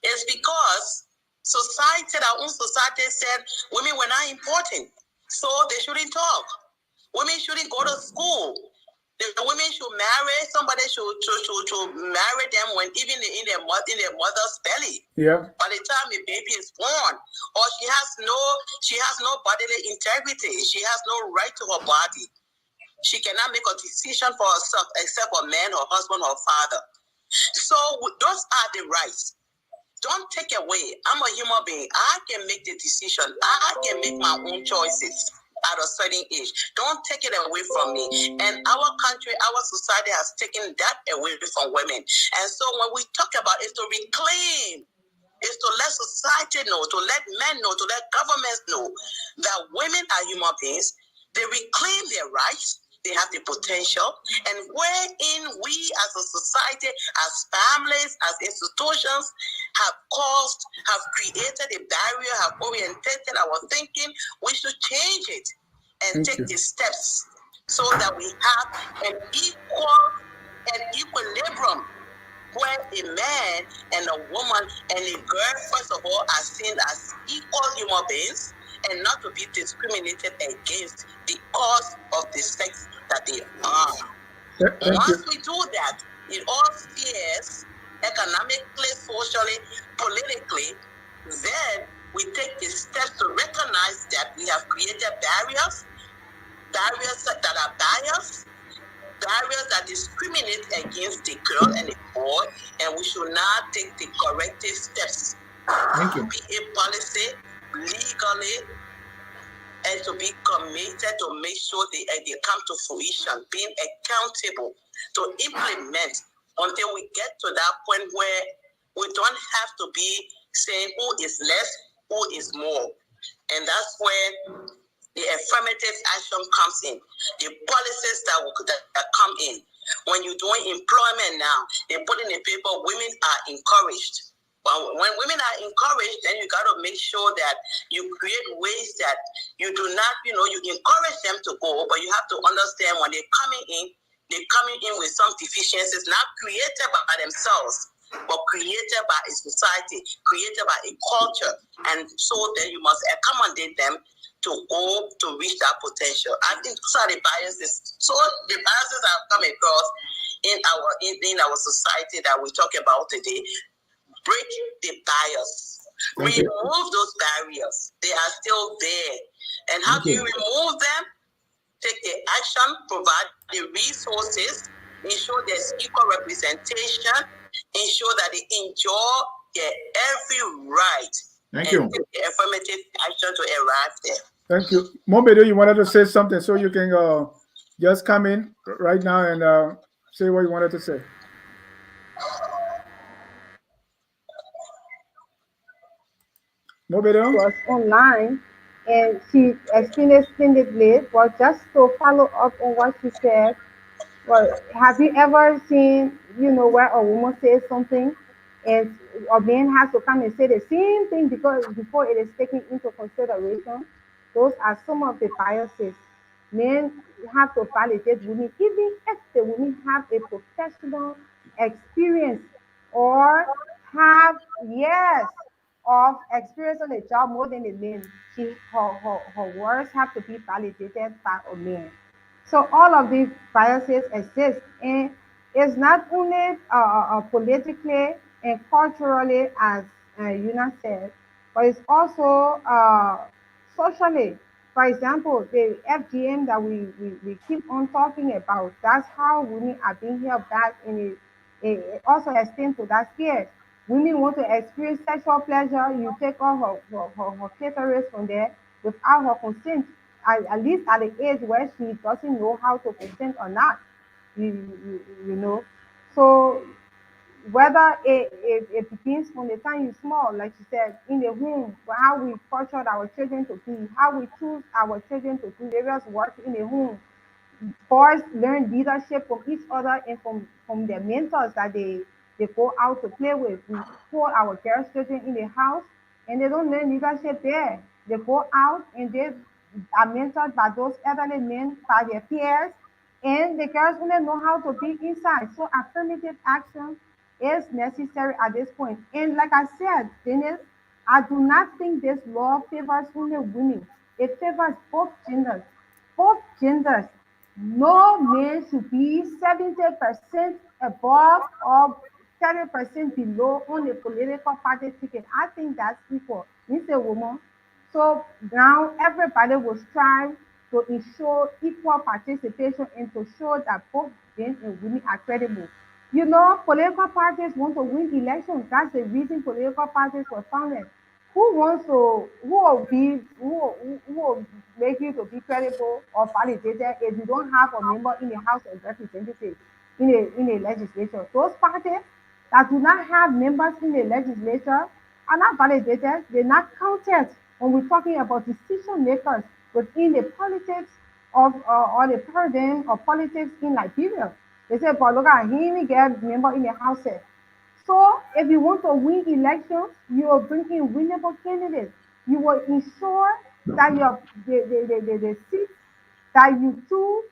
It's because our own society said women were not important, so they shouldn't talk. Women shouldn't go to school. The women should marry. Somebody should marry them when even in their mother's belly. Yeah. By the time a baby is born, or she has no bodily integrity. She has no right to her body. She cannot make a decision for herself except a man, her husband, or father. So those are the rights. Don't take away. I'm a human being. I can make the decision. I can make my own choices at a certain age. Don't take it away from me. And our country, our society has taken that away from women. And so when we talk about it, to reclaim, is to let society know, to let men know, to let governments know that women are human beings. They reclaim their rights. They have the potential. And wherein we as a society, as families, as institutions, have created a barrier, have orientated our thinking, we should change it and take the steps so that we have an equilibrium where a man and a woman and a girl, first of all, are seen as equal human beings and not to be discriminated against because of the sex that they are. Once we do that, in all spheres, economically, socially, politically, then we take the steps to recognize that we have created barriers that are biased, barriers that discriminate against the girl and the boy, and we should now take the corrective steps. Thank you. Be a policy legally and to be committed to make sure they come to fruition, being accountable to implement until we get to that point where we don't have to be saying who is less, who is more. And that's where the affirmative action comes in, the policies that come in. When you're doing employment now, they put in the paper, women are encouraged. Well, when women are encouraged, then you got to make sure that you create ways that you do not, you encourage them to go, but you have to understand when they're coming in with some deficiencies, not created by themselves, but created by a society, created by a culture. And so then you must accommodate them to go to reach that potential. I think those are the biases. So the biases I've come across in our society that we talk about today. Break the bias. Remove those barriers. They are still there. And how do you remove them? Take the action, provide the resources, ensure there's equal representation, ensure that they enjoy their every right. Thank and you. take the affirmative action to arrive there. Thank you. Mmonbeydo, you wanted to say something, so you can just come in right now and say what you wanted to say. Mmonbeydo? Was online and she explained splendidly, but just to follow up on what she said, well, have you ever seen, where a woman says something and a man has to come and say the same thing because before it is taken into consideration? Those are some of the biases. Men have to validate women, even if the women have a professional experience or have years of experience on the job more than a man. Her words have to be validated by a man. So all of these biases exist, and it's not only politically and culturally, as Yuna said, but it's also socially. For example, the FGM that we keep on talking about, that's how women are being held back in it also extends to that sphere. Women want to experience sexual pleasure, you take off her clitoris from there without her consent, at least at the age where she doesn't know how to consent or not. You know. So whether it begins from the time you're small, like you said, in the home, how we cultured our children to be, how we choose our children to do various work in the home. Boys learn leadership from each other and from their mentors that they go out to play with. We put our girls' children in the house and they don't learn leadership there. They go out and they are mentored by those elderly men, by their peers, and the girls only know how to be inside. So affirmative action is necessary at this point. And like I said, Dennis, I do not think this law favors only women. It favors both genders. Both genders. No man should be 70% above or 30% below on the political party ticket. I think that's equal. It's a woman. So now everybody will strive to ensure equal participation and to show that both men and women are credible. You know, political parties want to win elections. That's the reason political parties were founded. Who will make you to be credible or validated if you don't have a member in the House of Representatives, in a legislature? Those parties that do not have members in the legislature are not validated. They're not counted when we're talking about decision makers within the politics of or the paradigm of politics in Liberia. They say, but look at him, he get member in the House. So if you want to win elections, you will bring in winnable candidates. You will ensure that the seats that you choose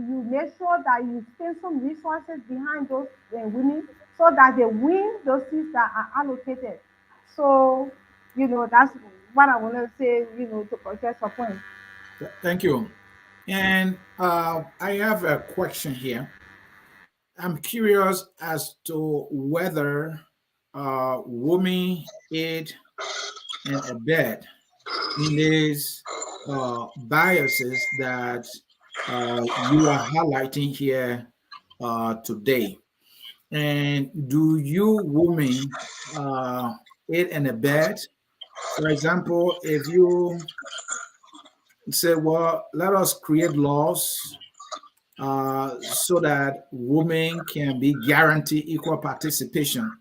you make sure that you spend some resources behind those women so that they win those seats that are allocated. So, that's what I want to say, to protest your point. Thank you. And I have a question here. I'm curious as to whether women aid and abet in these biases that you are highlighting here today. And do you women aid and abet? For example, if you say, well, let us create laws so that women can be guaranteed equal participation.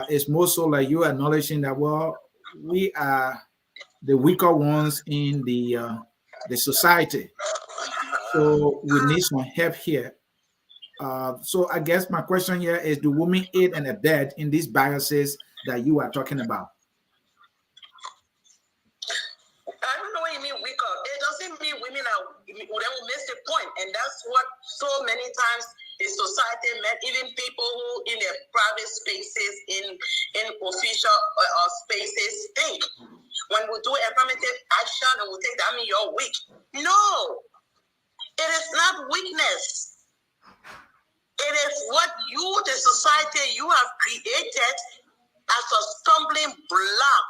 It's more so like you acknowledging that, well, we are the weaker ones in the society, so we need some help here. So I guess my question here is: do women aid and abet in these biases that you are talking about? I don't know what you mean weaker. It doesn't mean women will miss the point, and that's what so many times the society, even people who in their private spaces, in official spaces, think. When we do affirmative action and we think that means you're weak. No, it is not weakness. It is what you, the society, you have created as a stumbling block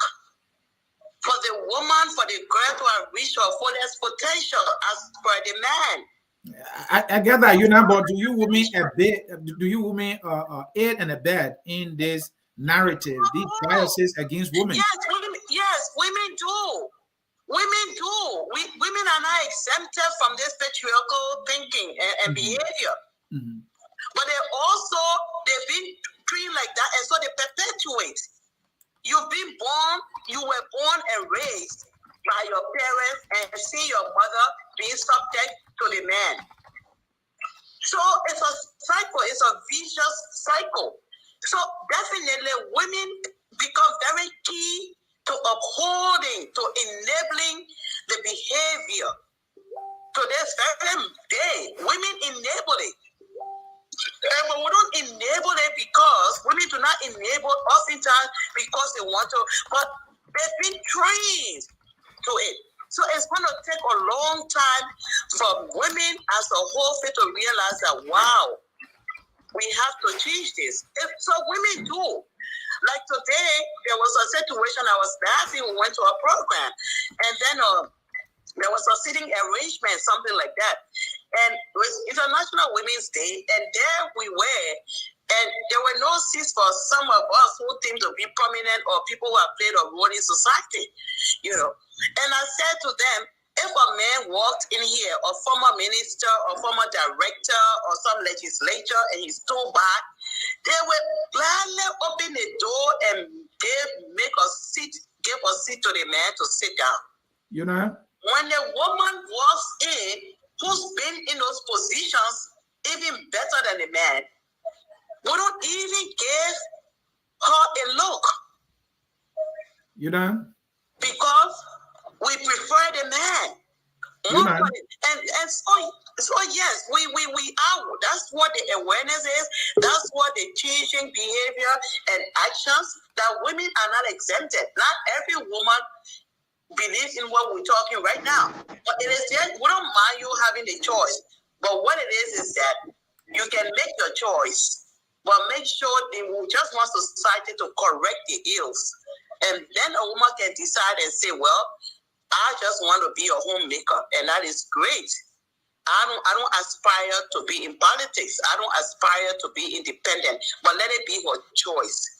for the woman, for the girl to have reached her fullest potential as per the man. I get that, but do you women aid and abet in this narrative, these biases against women? Yes, women do. Women do. Women are not exempted from this patriarchal thinking and behavior. Mm-hmm. But they've been treated like that, and so they perpetuate. You were born and raised by your parents and see your mother being subject to the man. So it's a cycle, it's a vicious cycle. So definitely women become very key to upholding, to enabling the behavior. To this very day, women enable it. But we don't enable it because women do not enable oftentimes because they want to, but they've been trained to it. So it's going to take a long time for women as a whole to realize that, wow, we have to change this. So women do. Like today, there was a situation I was laughing, we went to a program, and then there was a seating arrangement, something like that. And it was International Women's Day, and there we were, and there were no seats for some of us who seem to be prominent or people who have played a role in society, And I said to them, if a man walked in here, a former minister or former director or some legislature, and he stood back, they would gladly open the door and give a seat to the man to sit down. When the woman walks in, who's been in those positions even better than the man, we don't even give her a look. Because we prefer the man. And so yes, we are. That's what the awareness is. That's what the changing behavior and actions, that women are not exempted. Not every woman believes in what we're talking right now. But it is just, we don't mind you having the choice. But what it is that you can make your choice, but make sure we just want society to correct the ills. And then a woman can decide and say, well, I just want to be a homemaker, and that is great. I don't aspire to be in politics. I don't aspire to be independent, but let it be her choice.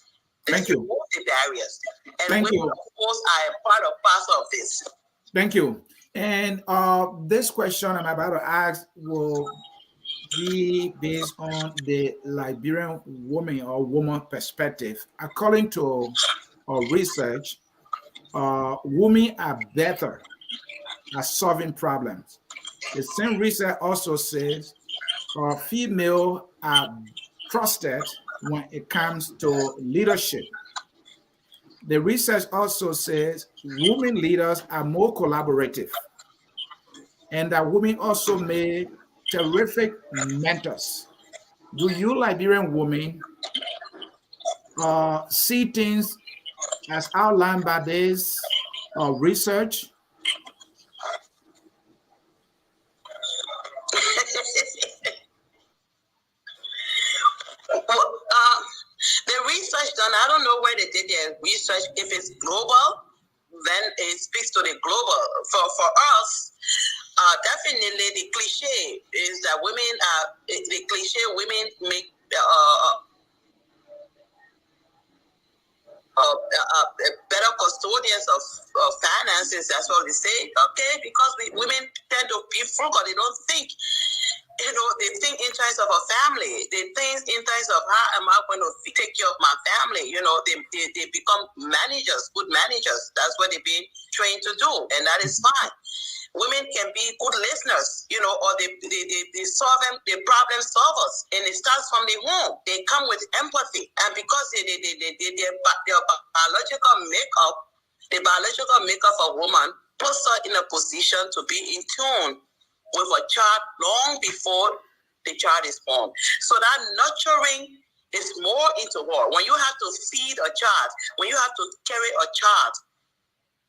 Thank you. Remove the barriers. And Thank women, you. of course, are a part of parcel of this. Thank you. And this question I'm about to ask will be based on the Liberian woman or woman perspective. According to research, women are better at solving problems. The same research also says females are trusted when it comes to leadership. The research also says women leaders are more collaborative, and that women also make terrific mentors. Do you Liberian women see things as outlined by this research? The research done, I don't know where they did their research. If it's global, then it speaks to the global. For us, definitely the cliche is that women make better custodians of finances. That's what we say. Okay, because women tend to be frugal. They don't think. They think in terms of a family. They think in terms of how am I going to take care of my family. They become managers, good managers. That's what they've been trained to do, and that is fine. Women can be good listeners, or they solve them, they problem solvers, and it starts from the home. They come with empathy, and because their biological makeup, the biological makeup of a woman puts her in a position to be in tune with a child long before the child is born. So that nurturing is more into her. When you have to feed a child, when you have to carry a child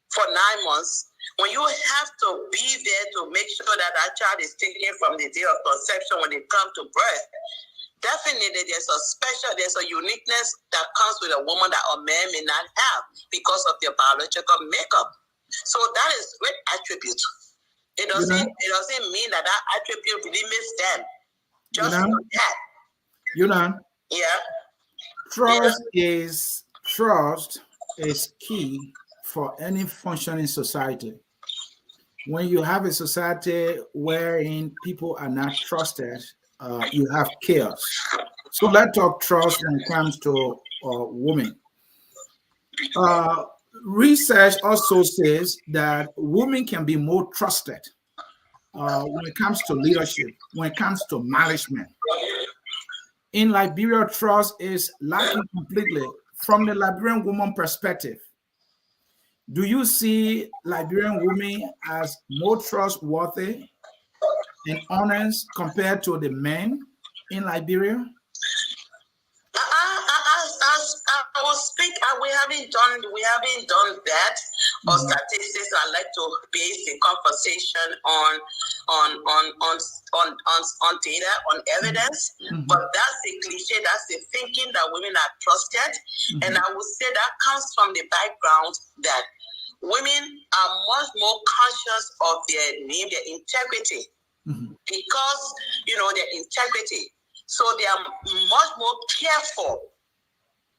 for 9 months, when you have to be there to make sure that that child is taken from the day of conception when it comes to birth, definitely there's a uniqueness that comes with a woman that a man may not have because of their biological makeup. So that is great attribute. It doesn't mean that attribute really makes them. Just that. Yeah. Trust is key for any functioning society. When you have a society wherein people are not trusted, you have chaos. So let's talk trust when it comes to women. Research also says that women can be more trusted when it comes to leadership, when it comes to management. In Liberia, trust is lacking completely. From the Liberian woman perspective, do you see Liberian women as more trustworthy and honest compared to the men in Liberia? I will speak. We haven't done that or statistics. I like to base the conversation on data, on evidence. But that's the cliche. That's the thinking that women are trusted, and I would say that comes from the background that women are much more conscious of their name, their integrity, because their integrity. So they are much more careful.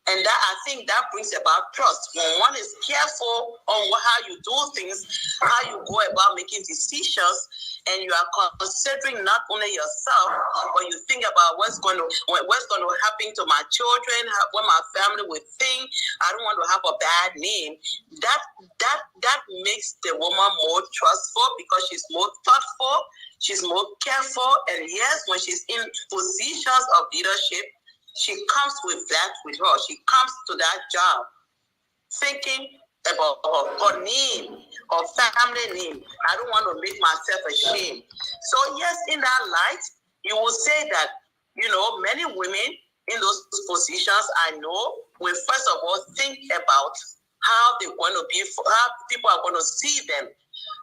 And that, I think that brings about trust. When one is careful on how you do things, how you go about making decisions, and you are considering not only yourself, but you think about what's going to happen to my children, what my family will think. I don't want to have a bad name. That makes the woman more trustful because she's more thoughtful, she's more careful, and yes, when she's in positions of leadership, she comes with that with her. She comes to that job thinking about her name, her family name. I don't want to make myself ashamed. So yes, in that light, you will say that, many women in those positions I know will first of all think about how they're going to be, how people are going to see them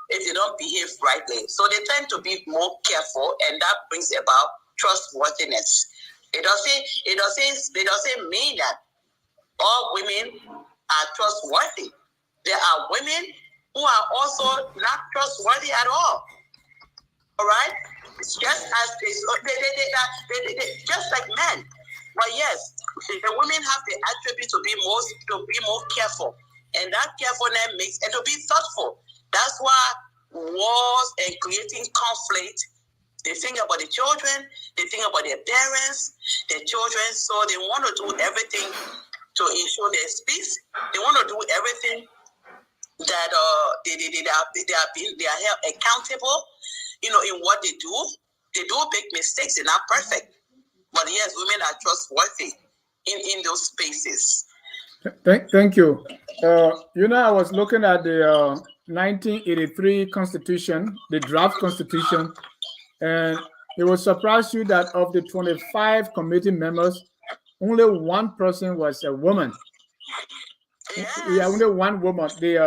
if they don't behave rightly. So they tend to be more careful, and that brings about trustworthiness. It doesn't mean that all women are trustworthy. There are women who are also not trustworthy at all. All right? just as they just like men. But yes, the women have the attribute to be more careful, and that carefulness makes and to be thoughtful. That's why wars and creating conflict. They think about the children. They think about their parents, their children. So they want to do everything to ensure their peace. They want to do everything that they are held accountable. In what they do. They do make mistakes. They're not perfect. But yes, women are trustworthy in those spaces. Thank you. I was looking at the 1983 Constitution, the draft Constitution, and it will surprise you that of the 25 committee members, only one person was a woman. Yes. Yeah, only one woman. They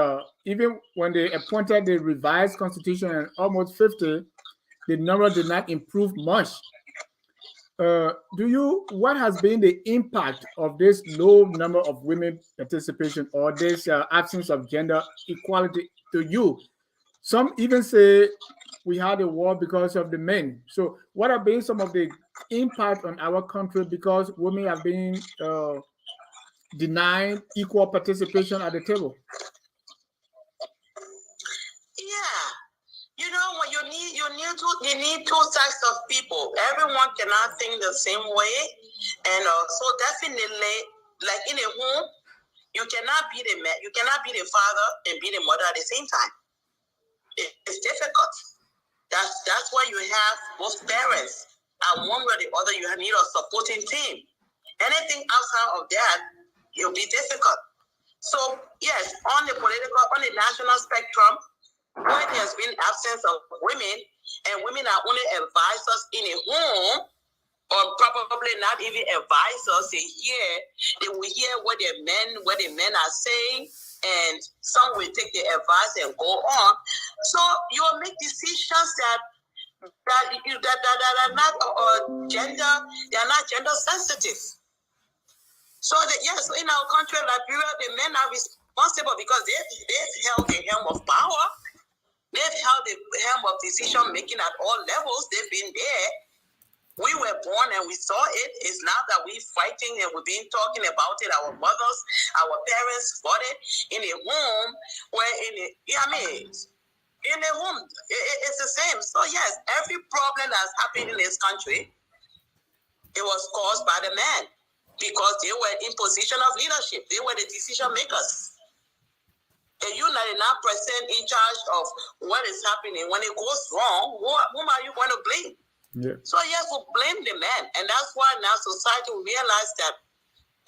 even when they appointed the revised Constitution and almost 50, the number did not improve much. What has been the impact of this low number of women participation or this absence of gender equality to you? Some even say we had a war because of the men. So what have been some of the impact on our country because women have been denied equal participation at the table? You need two types of people. Everyone cannot think the same way, and so definitely, like in a home, you cannot be the man, you cannot be the father and be the mother at the same time. It's difficult. That's why you have both parents, and one way or the other, you need a supporting team. Anything outside of that, it'll be difficult. So yes, on the national spectrum, when there's been absence of women, and women are only advisors in a home, or probably not even advisors, they will hear what the men are saying, and some will take the advice and go on. So you will make decisions that are not gender, they are not gender sensitive. So yes, in our country, Liberia, the men are responsible because they've held the helm of power. They've held the helm of decision making at all levels. They've been there. We were born and we saw it. It's now that we're fighting and we've been talking about it. Our mothers, our parents fought it in a home where in a home, it's the same. So yes, every problem that's happened in this country, it was caused by the men because they were in position of leadership. They were the decision makers. And you're 99% in charge of what is happening. When it goes wrong, whom are you going to blame? Yeah. So yes, we blame the men. And that's why now society realized that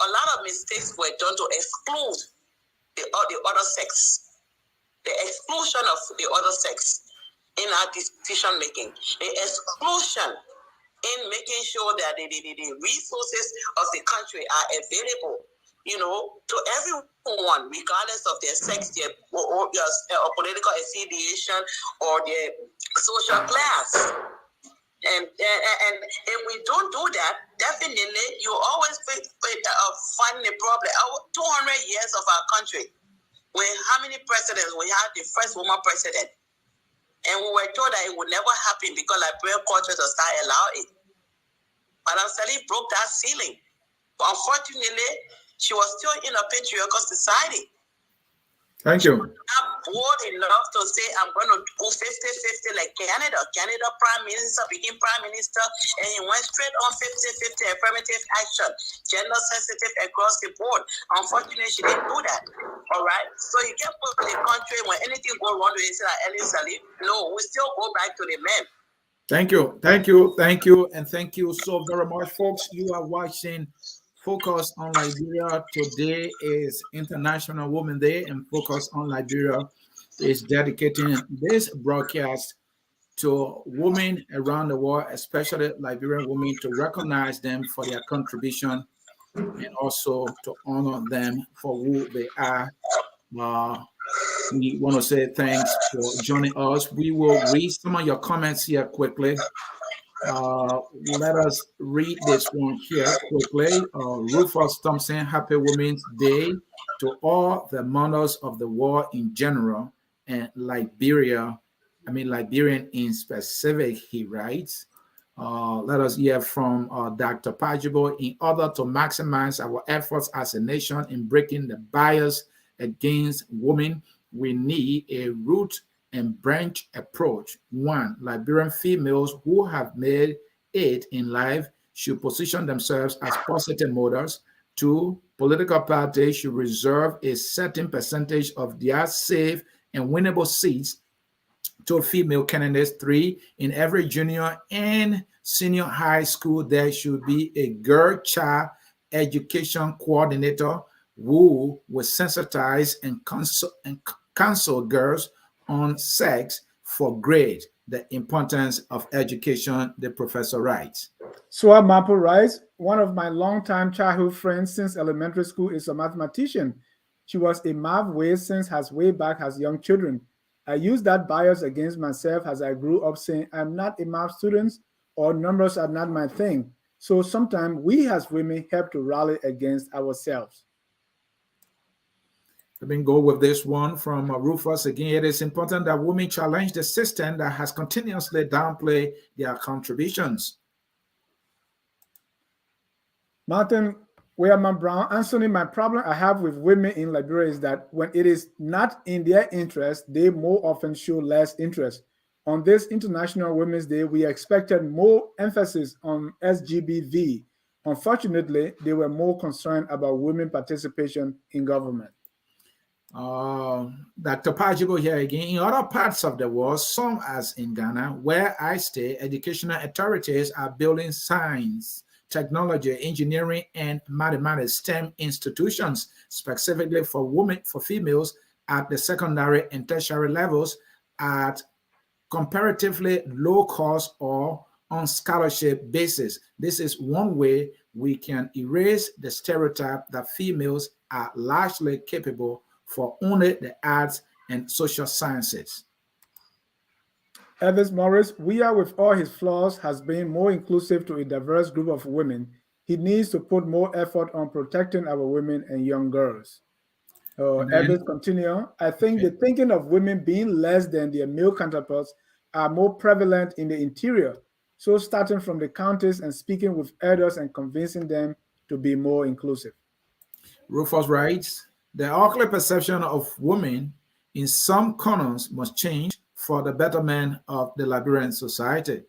a lot of mistakes were done to exclude the other sex. The exclusion of the other sex in our decision making. The exclusion in making sure that the resources of the country are available, to everyone, regardless of their sex, their or political affiliation, or their social class. And if we don't do that, definitely you always finding a problem. 200 years of our country, with how many presidents? We had the first woman president. And we were told that it would never happen because Liberian culture does not allow it. Madam Sally broke that ceiling. But unfortunately, she was still in a patriarchal society. Thank you. I'm bold enough to say I'm going to go 50-50 like Canada. Canada prime minister became prime minister, and he went straight on 50-50 affirmative action, gender sensitive across the board. Unfortunately, she didn't do that. All right. So you can't put the country when anything goes wrong, you say Ellie Salif. No, we still go back to the men. Thank you, and thank you so very much, folks. You are watching Focus on Liberia. Today is International Women's Day, and Focus on Liberia is dedicating this broadcast to women around the world, especially Liberian women, to recognize them for their contribution and also to honor them for who they are. We want to say thanks for joining us. We will read some of your comments here quickly. Let us read this one here quickly. Rufus Thompson, Happy Women's Day to all the mothers of the world in general and Liberia Liberian in specific, he writes. Let us hear from Dr. Pajibo. In order to maximize our efforts as a nation in breaking the bias against women, we need a root and branch approach. One, Liberian females who have made it in life should position themselves as positive models. Two, political parties should reserve a certain percentage of their safe and winnable seats to female candidates. Three, in every junior and senior high school, there should be a girl child education coordinator who will sensitize and counsel girls on sex for grade, the importance of education, the professor writes. Joah Mapo writes, one of my longtime childhood friends since elementary school is a mathematician. She was a math whiz since as way back as young children. I used that bias against myself as I grew up, saying I'm not a math student or numbers are not my thing. So sometimes we as women have to rally against ourselves. Let me go with this one from Rufus again. It is important that women challenge the system that has continuously downplayed their contributions. Martin Weyerman Brown, Anthony, my problem I have with women in Liberia is that when it is not in their interest, they more often show less interest. On this International Women's Day, we expected more emphasis on SGBV. Unfortunately, they were more concerned about women participation in government. Dr. Pajibo here again. In other parts of the world, some as in Ghana, where I stay, educational authorities are building science, technology, engineering, and mathematics STEM institutions specifically for women, for females at the secondary and tertiary levels at comparatively low cost or on scholarship basis. This is one way we can erase the stereotype that females are largely capable for only the arts and social sciences. Elvis Morris, we are with all his flaws, has been more inclusive to a diverse group of women. He needs to put more effort on protecting our women and young girls. Elvis continue, I think the thinking of women being less than their male counterparts are more prevalent in the interior. So starting from the counties and speaking with elders and convincing them to be more inclusive. Rufus writes, the ugly perception of women in some corners must change for the betterment of the Liberian society.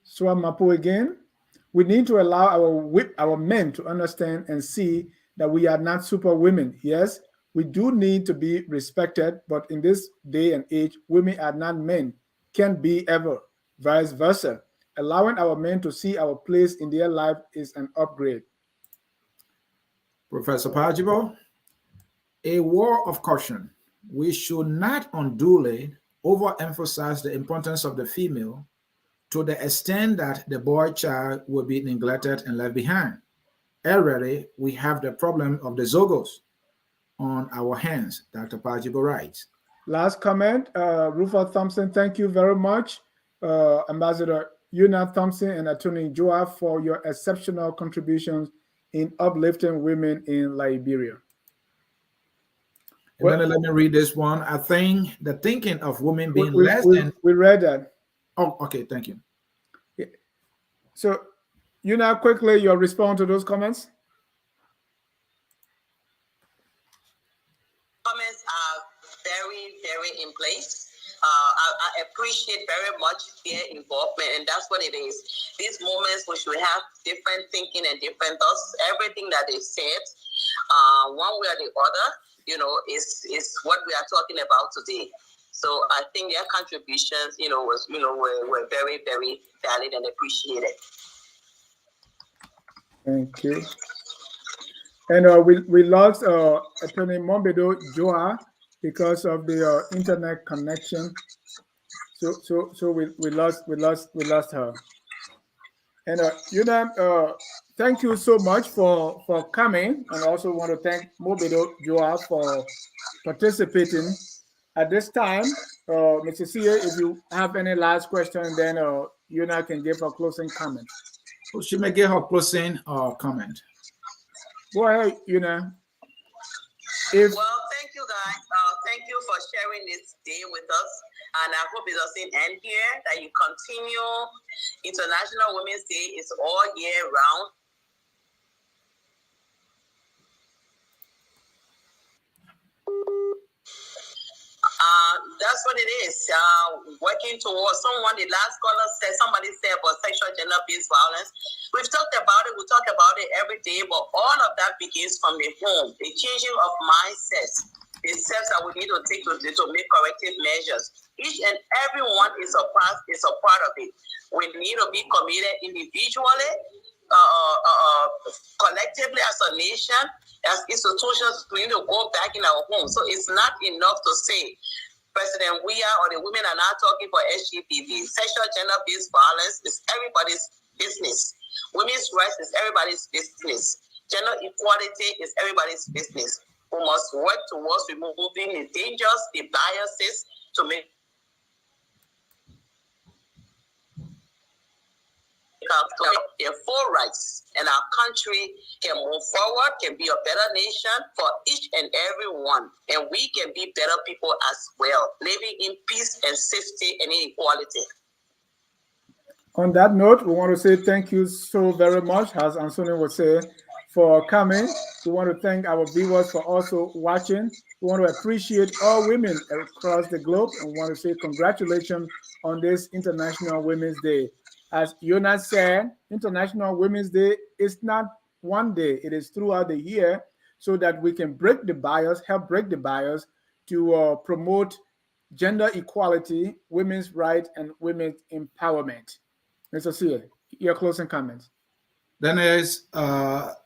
Joah Mapo again, we need to allow our men to understand and see that we are not super women. Yes, we do need to be respected, but in this day and age, women are not men, can't be ever, vice versa. Allowing our men to see our place in their life is an upgrade. Professor Pajibo, a word of caution. We should not unduly overemphasize the importance of the female to the extent that the boy child will be neglected and left behind. Already, we have the problem of the Zogos on our hands, Dr. Pajibo writes. Last comment, Rufus Thompson, thank you very much, Ambassador Una Thompson and Attorney Joah, for your exceptional contributions in uplifting women in Liberia. Let me read this one. I think the thinking of women being we read that. Oh, okay, thank you. Yeah. So, quickly, your response to those comments? Comments are very, very in place. I appreciate very much their involvement, and that's what it is. These moments which we have different thinking and different thoughts, everything that they said, one way or the other, is what we are talking about today. So I think their contributions, were very, very valid and appreciated. Thank you. And we lost Attorney Mmonbeydo Joah because of the internet connection. So we lost her. And thank you so much for coming, and also want to thank Mmonbeydo Joah for participating. At this time, Mr. Sia, if you have any last question, then Una can give her closing comment. Well, she may give her closing comment. Go ahead, Una. Well, thank you guys. Thank you for sharing this day with us. And I hope it doesn't end here, that you continue. International Women's Day is all year round. That's what it is. Working towards someone, the last caller said, somebody said about sexual gender-based violence. We've talked about it, we talk about it every day, but all of that begins from the home, the changing of mindsets, the steps that we need to take to make corrective measures. Each and every one is a part of it. We need to be committed individually, collectively as a nation, as institutions. We need to go back in our home. So it's not enough to say, President Weah or the women are not talking for SGPV. Sexual gender-based violence is everybody's business. Women's rights is everybody's business. Gender equality is everybody's business. We must work towards removing the dangers, the biases to make their full rights, and our country can move forward, can be a better nation for each and every one, and we can be better people as well, living in peace and safety and equality. On that note, we want to say thank you so very much, as Anthony would say, for coming. We want to thank our viewers for also watching. We want to appreciate all women across the globe, and we want to say congratulations on this International Women's Day. As Jonas said, International Women's Day is not one day, it is throughout the year, so that we can break the bias, help break the bias to promote gender equality, women's rights, and women's empowerment. Mr. Sia, your closing comments. Then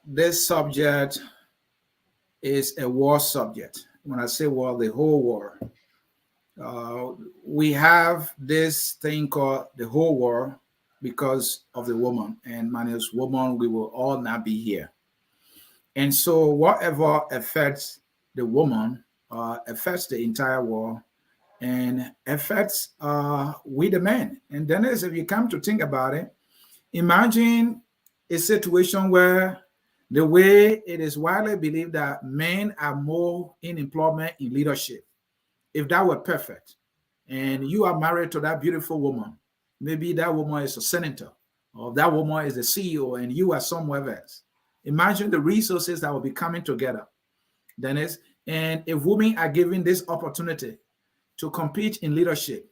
this subject is a war subject. When I say war, the whole war. We have this thing called the whole war because of the woman, and minus woman, we will all not be here. And so whatever affects the woman affects the entire world and affects we the men. And then if you come to think about it, imagine a situation where the way it is widely believed that men are more in employment in leadership. If that were perfect, and you are married to that beautiful woman, maybe that woman is a senator, or that woman is a CEO, and you are somewhere else. Imagine the resources that will be coming together, Dennis. And if women are given this opportunity to compete in leadership,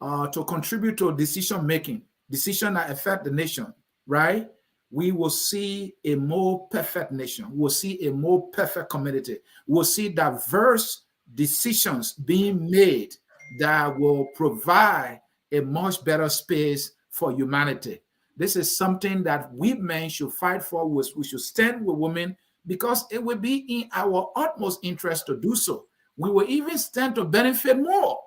to contribute to decision making, decisions that affect the nation, right? We will see a more perfect nation. We'll see a more perfect community. We'll see diverse decisions being made that will provide a much better space for humanity. This is something that we men should fight for. We should stand with women because it will be in our utmost interest to do so. We will even stand to benefit more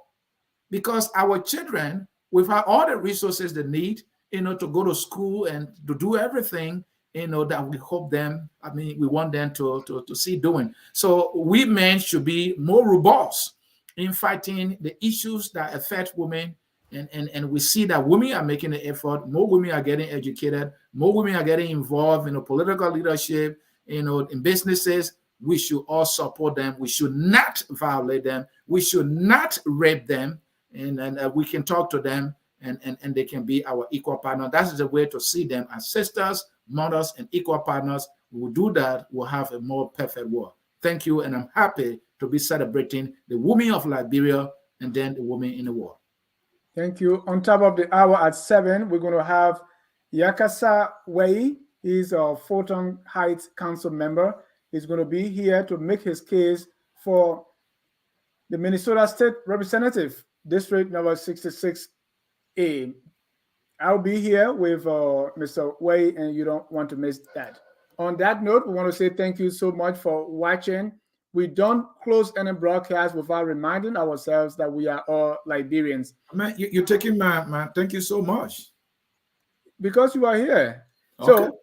because our children, without all the resources they need, to go to school and to do everything, that we hope them, we want them to see doing. So we men should be more robust in fighting the issues that affect women. And we see that women are making the effort, more women are getting educated, more women are getting involved in political leadership, in businesses. We should all support them. We should not violate them. We should not rape them. And we can talk to them and they can be our equal partner. That is the way to see them as sisters, mothers, and equal partners. We will do that. We'll have a more perfect world. Thank you. And I'm happy to be celebrating the women of Liberia and then the women in the world. Thank you. On top of the hour at 7, we're going to have Yakasa Wei. He's a Fulton Heights Council member. He's going to be here to make his case for the Minnesota State Representative, District number 66A. I'll be here with Mr. Wei, and you don't want to miss that. On that note, we want to say thank you so much for watching. We don't close any broadcast without reminding ourselves that we are all Liberians. Man, you're taking my thank you so much. Because you are here. Okay. So,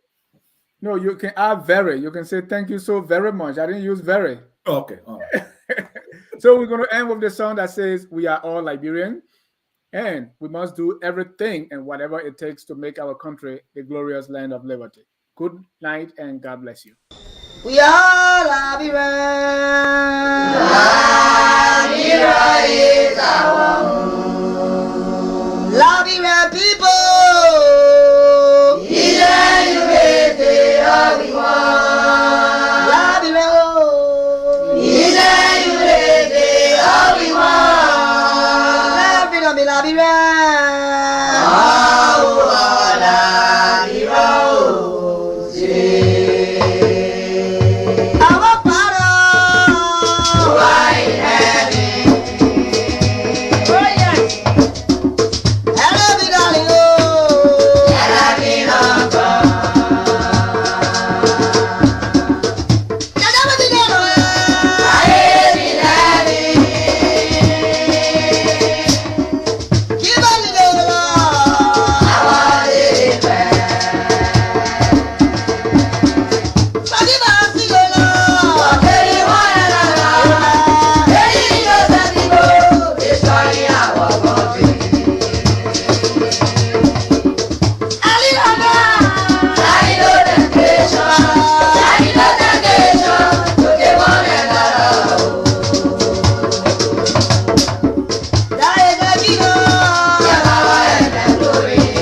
no, you can add very. You can say thank you so very much. I didn't use very. Okay. All right. So we're going to end with the song that says we are all Liberian. And we must do everything and whatever it takes to make our country the glorious land of liberty. Good night and God bless you. We are Liberian.